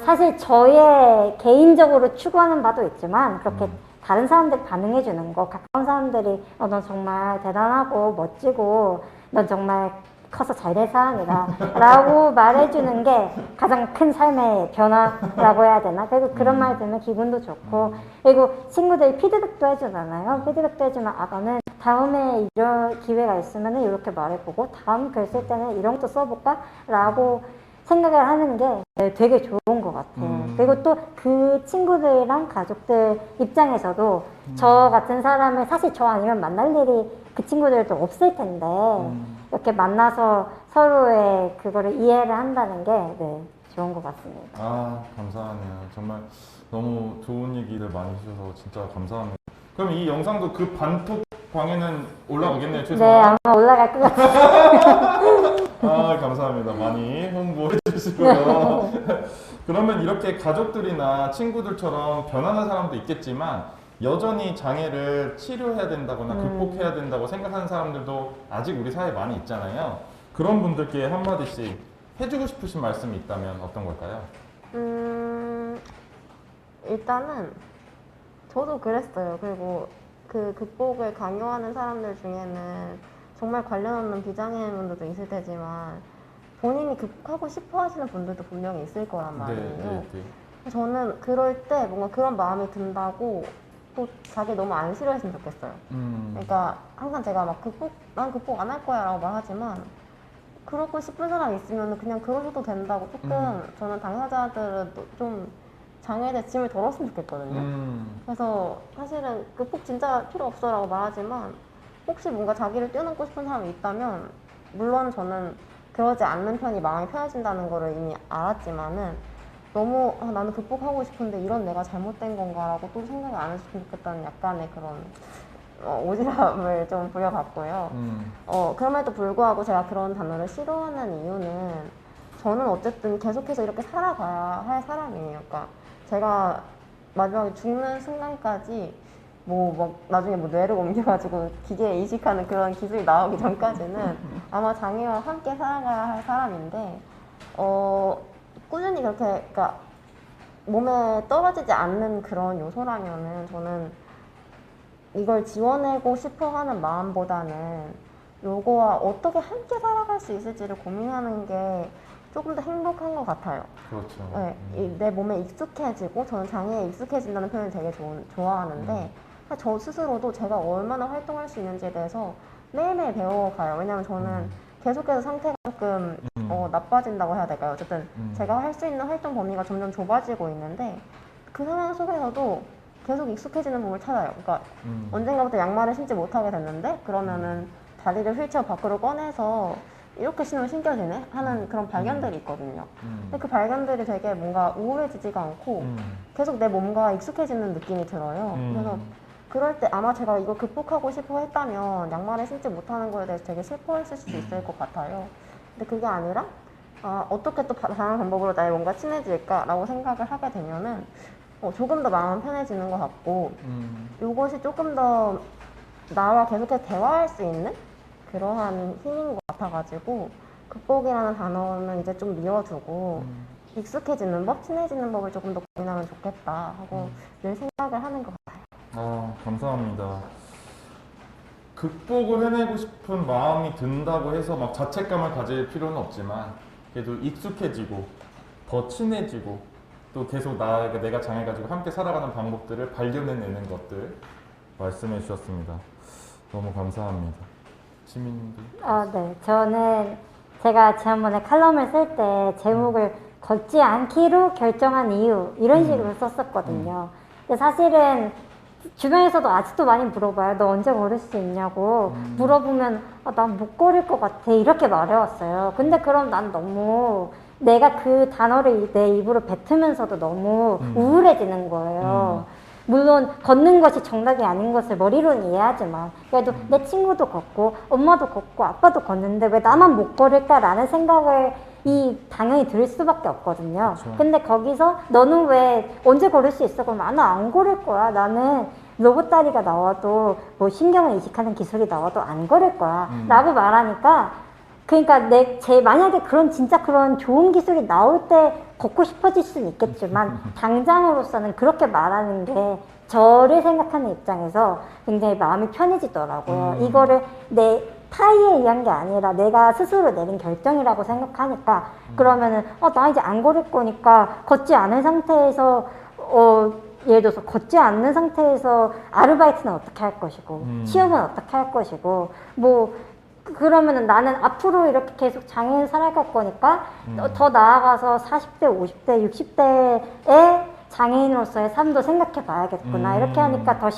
[SPEAKER 3] 사실 저의 개인적으로 추구하는 바도 있지만 그렇게 다른 사람들 반응해 주는 거, 가까운 사람들이 넌 정말 대단하고 멋지고 넌 정말 커서 잘 될 사람이다 라고 말해주는 게 가장 큰 삶의 변화라고 해야 되나? 그리고 그런 말 들으면 기분도 좋고 그리고 친구들이 피드백도 해주잖아요. 피드백도 해주면 너는 다음에 이런 기회가 있으면 이렇게 말해보고 다음 글 쓸 때는 이런 것도 써볼까? 라고 생각을 하는 게 되게 좋은 것 같아요. 그리고 또 그 친구들이랑 가족들 입장에서도 저 같은 사람을 사실 저 아니면 만날 일이 그 친구들도 없을 텐데 이렇게 만나서 서로의 그거를 이해를 한다는 게 좋은 것 같습니다.
[SPEAKER 1] 아, 감사하네요. 정말 너무 좋은 얘기를 많이 해주셔서 진짜 감사합니다. 그럼 이 영상도 그 단톡 방에는 올라오겠네요, 최소한?
[SPEAKER 3] 네, 아마 올라갈 것 같아요.
[SPEAKER 1] 아, 감사합니다. 많이 홍보해 주시고요. 그러면 이렇게 가족들이나 친구들처럼 변하는 사람도 있겠지만 여전히 장애를 치료해야 된다거나 극복해야 된다고 생각하는 사람들도 아직 우리 사회에 많이 있잖아요. 그런 분들께 한마디씩 해주고 싶으신 말씀이 있다면 어떤 걸까요?
[SPEAKER 2] 일단은 저도 그랬어요. 그리고 그 극복을 강요하는 사람들 중에는 정말 관련 없는 비장애인분들도 있을 테지만 본인이 극복하고 싶어 하시는 분들도 분명히 있을 거란 말이에요. 저는 그럴 때 뭔가 그런 마음이 든다고 또 자기 너무 안 싫어했으면 좋겠어요. 그러니까 항상 제가 막 난 극복 안 할 거야 라고 말하지만 그러고 싶은 사람이 있으면 그냥 그러셔도 된다고 조금 저는 당사자들은 좀 장애에 대해 짐을 덜었으면 좋겠거든요. 그래서 사실은 극복 진짜 필요 없어 라고 말하지만 혹시 뭔가 자기를 뛰어넘고 싶은 사람이 있다면 물론 저는 그러지 않는 편이 마음이 편해진다는 거를 이미 알았지만은 너무 나는 극복하고 싶은데 이런 내가 잘못된 건가라고 또 생각이 안 했으면 좋겠다는 약간의 그런 오지랖을 좀 부려봤고요. 그럼에도 불구하고 제가 그런 단어를 싫어하는 이유는 저는 어쨌든 계속해서 이렇게 살아가야 할 사람이에요. 그러니까 제가 마지막에 죽는 순간까지 막 나중에 뇌를 옮겨가지고 기계에 이식하는 그런 기술이 나오기 전까지는 아마 장애와 함께 살아가야 할 사람인데 꾸준히 그렇게 그러니까 몸에 떨어지지 않는 그런 요소라면은 저는 이걸 지워내고 싶어 하는 마음보다는 요거와 어떻게 함께 살아갈 수 있을지를 고민하는 게 조금 더 행복한 것 같아요.
[SPEAKER 1] 그렇죠.
[SPEAKER 2] 네, 내 몸에 익숙해지고 저는 장애에 익숙해진다는 표현을 되게 좋아하는데 저 스스로도 제가 얼마나 활동할 수 있는지에 대해서 매일매일 배워가요. 왜냐면 저는 계속해서 상태가 조금 나빠진다고 해야 될까요? 어쨌든 제가 할 수 있는 활동 범위가 점점 좁아지고 있는데 그 상황 속에서도 계속 익숙해지는 몸을 찾아요. 그러니까 언젠가부터 양말을 신지 못하게 됐는데 그러면은 다리를 휠체어 밖으로 꺼내서 이렇게 신으면 신겨지네? 하는 그런 발견들이 있거든요. 근데 그 발견들이 되게 뭔가 우울해지지가 않고 계속 내 몸과 익숙해지는 느낌이 들어요. 그래서 그럴 때 아마 제가 이걸 극복하고 싶어 했다면 양말을 신지 못하는 거에 대해서 되게 슬퍼했을 수도 있을 것 같아요. 근데 그게 아니라 어떻게 또 다른 방법으로 나의 몸과 친해질까라고 생각을 하게 되면은 조금 더 마음은 편해지는 것 같고 이것이 조금 더 나와 계속해서 대화할 수 있는 그러한 힘인 것 같아가지고 극복이라는 단어는 이제 좀 미워두고 익숙해지는 법, 친해지는 법을 조금 더 고민하면 좋겠다 하고 늘 생각을 하는 것 같아요.
[SPEAKER 1] 감사합니다. 극복을 해내고 싶은 마음이 든다고 해서 막 자책감을 가질 필요는 없지만 그래도 익숙해지고 더 친해지고 또 계속 나에게 내가 장애가지고 함께 살아가는 방법들을 발견해내는 것들 말씀해 주셨습니다. 너무 감사합니다. 지민님도?
[SPEAKER 3] 네. 저는 제가 지난번에 칼럼을 쓸 때 제목을 걷지 않기로 결정한 이유 이런 식으로 썼었거든요. 근데 사실은 주변에서도 아직도 많이 물어봐요. 너 언제 걸을 수 있냐고 물어보면 난 못 걸을 것 같아 이렇게 말해왔어요. 근데 그럼 난 너무 내가 그 단어를 내 입으로 뱉으면서도 너무 우울해지는 거예요. 물론 걷는 것이 정답이 아닌 것을 머리로는 이해하지만 그래도 내 친구도 걷고 엄마도 걷고 아빠도 걷는데 왜 나만 못 걸을까라는 생각을 당연히 들 수밖에 없거든요.
[SPEAKER 1] 그쵸.
[SPEAKER 3] 근데 거기서 너는 왜 언제 걸을 수 있어? 그럼 나는 안 걸을 거야. 나는 로봇 다리가 나와도 뭐 신경을 이식하는 기술이 나와도 안 걸을 거야. 라고 말하니까 그러니까 만약에 진짜 그런 좋은 기술이 나올 때 걷고 싶어질 수는 있겠지만 당장으로서는 그렇게 말하는 게 저를 생각하는 입장에서 굉장히 마음이 편해지더라고요. 이거를 내 타의에 의한 게 아니라 내가 스스로 내린 결정이라고 생각하니까 그러면은 나 이제 안 걸을 거니까 걷지 않은 상태에서 예를 들어서 걷지 않는 상태에서 아르바이트는 어떻게 할 것이고 취업은 어떻게 할 것이고 그러면은 나는 앞으로 이렇게 계속 장애인 살아갈 거니까 더 나아가서 40대, 50대, 60대의 장애인으로서의 삶도 생각해 봐야겠구나. 이렇게 하니까 더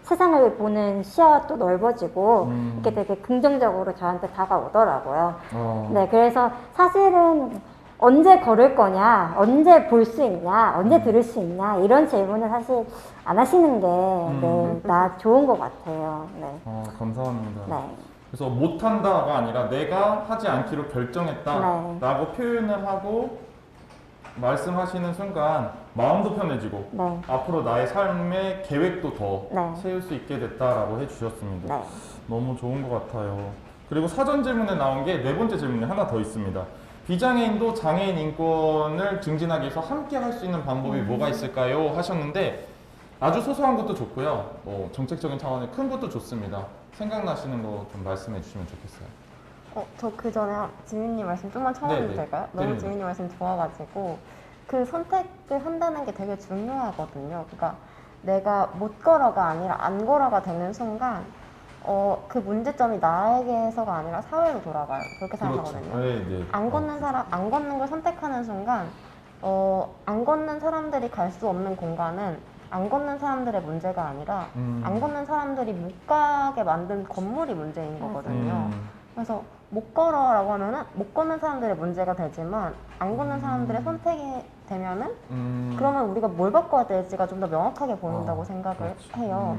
[SPEAKER 3] 세상을 보는 시야도 넓어지고 이렇게 되게 긍정적으로 저한테 다가오더라고요. 네, 그래서 사실은 언제 걸을 거냐, 언제 볼 수 있냐, 언제 들을 수 있냐 이런 질문을 사실 안 하시는 게 나 좋은 것 같아요. 네.
[SPEAKER 1] 감사합니다.
[SPEAKER 3] 네.
[SPEAKER 1] 그래서 못한다가 아니라 내가 하지 않기로 결정했다라고 표현을 하고 말씀하시는 순간 마음도 편해지고 앞으로 나의 삶의 계획도 더 세울 수 있게 됐다라고 해주셨습니다. 너무 좋은 것 같아요. 그리고 사전 질문에 나온 게 네 번째 질문이 하나 더 있습니다. 비장애인도 장애인 인권을 증진하기 위해서 함께 할 수 있는 방법이 뭐가 있을까요? 하셨는데 아주 소소한 것도 좋고요. 정책적인 차원의 큰 것도 좋습니다. 생각나시는 거 좀 말씀해 주시면 좋겠어요.
[SPEAKER 2] 저 그 전에 지민님 말씀 좀만 쳐봐도 될까요? 너무 지민님 말씀 좋아가지고 그 선택을 한다는 게 되게 중요하거든요. 그러니까 내가 못 걸어가 아니라 안 걸어가 되는 순간 그 문제점이 나에게서가 아니라 사회로 돌아가요. 그렇게 생각하거든요. 안 걷는 걸 선택하는 순간 안 걷는 사람들이 갈 수 없는 공간은 안 걷는 사람들의 문제가 아니라 안 걷는 사람들이 못 가게 만든 건물이 문제인 거거든요. 그래서 못 걸어라고 하면은 못 걷는 사람들의 문제가 되지만 안 걷는 사람들의 선택이 되면은 그러면 우리가 뭘 바꿔야 될지가 좀 더 명확하게 보인다고 생각을 해요.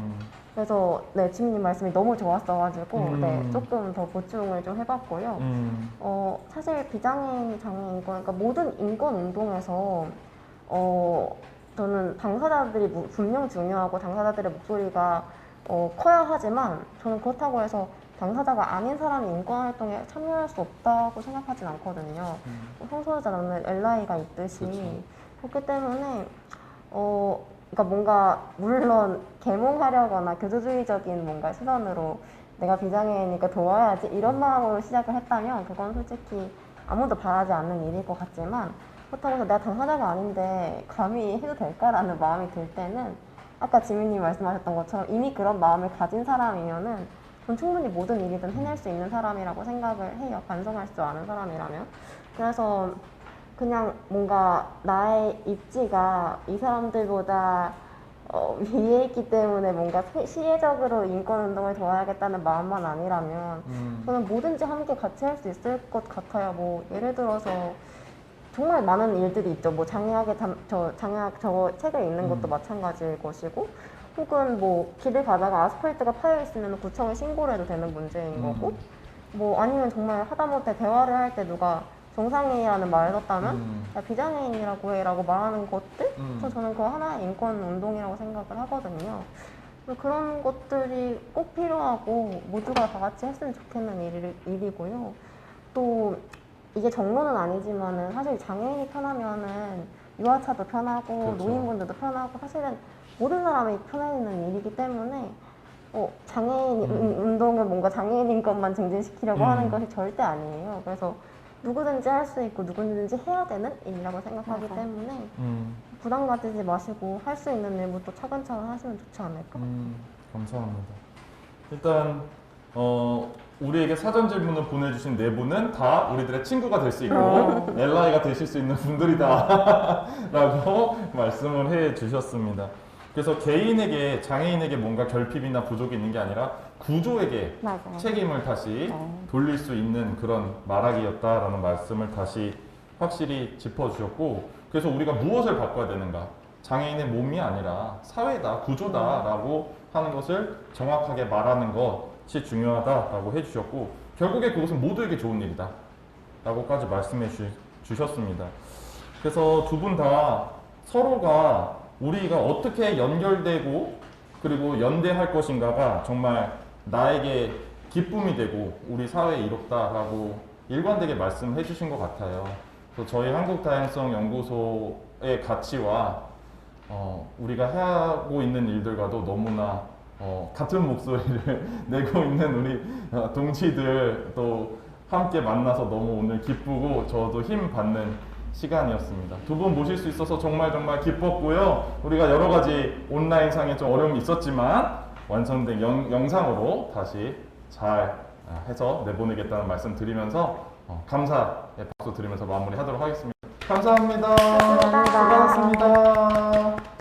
[SPEAKER 2] 그래서 지민님 말씀이 너무 좋았어가지고 조금 더 보충을 좀 해봤고요. 사실 비장애인 장애인 인권, 그러니까 모든 인권 운동에서 저는 당사자들이 분명 중요하고 당사자들의 목소리가 커야 하지만 저는 그렇다고 해서 당사자가 아닌 사람이 인권활동에 참여할 수 없다고 생각하진 않거든요. 성소유자는 LI가 있듯이. 그렇기 때문에 그러니까 뭔가 물론 계몽하려거나 교조주의적인 뭔가 시선으로 내가 비장애이니까 도와야지 이런 마음으로 시작을 했다면 그건 솔직히 아무도 바라지 않는 일일 것 같지만 그렇다고 해서 내가 당사자가 아닌데 감히 해도 될까라는 마음이 들 때는 아까 지민님 말씀하셨던 것처럼 이미 그런 마음을 가진 사람이면은 전 충분히 모든 일이든 해낼 수 있는 사람이라고 생각을 해요. 반성할 줄 아는 사람이라면. 그래서 그냥 뭔가 나의 입지가 이 사람들보다 위에 있기 때문에 뭔가 시혜적으로 인권운동을 도와야겠다는 마음만 아니라면 저는 뭐든지 함께 같이 할 수 있을 것 같아요. 뭐 예를 들어서 정말 많은 일들이 있죠. 뭐 장애학 저 책을 읽는 것도 마찬가지일 것이고, 혹은 뭐 길을 가다가 아스팔트가 파여 있으면 구청에 신고를 해도 되는 문제인 거고, 뭐 아니면 정말 하다못해 대화를 할 때 누가 정상인이라는 말을 썼다면 야, 비장애인이라고 해라고 말하는 것들, 그래서 저는 그거 하나의 인권 운동이라고 생각을 하거든요. 그런 것들이 꼭 필요하고 모두가 다 같이 했으면 좋겠는 일이고요. 또 이게 정론은 아니지만은 사실 장애인이 편하면은 유아차도 편하고
[SPEAKER 1] 그렇죠.
[SPEAKER 2] 노인분들도 편하고 사실은 모든 사람이 편해지는 일이기 때문에 장애인 운동을 뭔가 장애인 인권만 증진시키려고 하는 것이 절대 아니에요. 그래서 누구든지 할 수 있고 누구든지 해야 되는 일이라고 생각하기
[SPEAKER 3] 맞아요.
[SPEAKER 2] 때문에 부담 가지지 마시고 할 수 있는 일부터 차근차근 하시면 좋지 않을까?
[SPEAKER 1] 감사합니다. 일단 우리에게 사전 질문을 보내주신 네 분은 다 우리들의 친구가 될 수 있고 엘라이가 되실 수 있는 분들이다 라고 말씀을 해 주셨습니다. 그래서 개인에게, 장애인에게 뭔가 결핍이나 부족이 있는 게 아니라 구조에게
[SPEAKER 3] 맞아요.
[SPEAKER 1] 책임을 다시
[SPEAKER 3] 네.
[SPEAKER 1] 돌릴 수 있는 그런 말하기였다라는 말씀을 다시 확실히 짚어주셨고, 그래서 우리가 무엇을 바꿔야 되는가? 장애인의 몸이 아니라 사회다, 구조다라고 하는 것을 정확하게 말하는 것이 중요하다라고 해주셨고, 결국에 그것은 모두에게 좋은 일이다 라고까지 말씀해 주셨습니다. 그래서 두 분 다 서로가 우리가 어떻게 연결되고 그리고 연대할 것인가가 정말 나에게 기쁨이 되고 우리 사회에 이롭다라고 일관되게 말씀해 주신 것 같아요. 그래서 저희 한국다양성연구소의 가치와 우리가 하고 있는 일들과도 너무나 같은 목소리를 내고 있는 우리 동지들 또 함께 만나서 너무 오늘 기쁘고 저도 힘 받는 시간이었습니다. 두 분 모실 수 있어서 정말 기뻤고요. 우리가 여러 가지 온라인상에 좀 어려움이 있었지만 완성된 영상으로 다시 잘 해서 내보내겠다는 말씀 드리면서 감사의 박수 드리면서 마무리하도록 하겠습니다. 감사합니다.
[SPEAKER 3] 감사합니다.
[SPEAKER 1] 수고하셨습니다.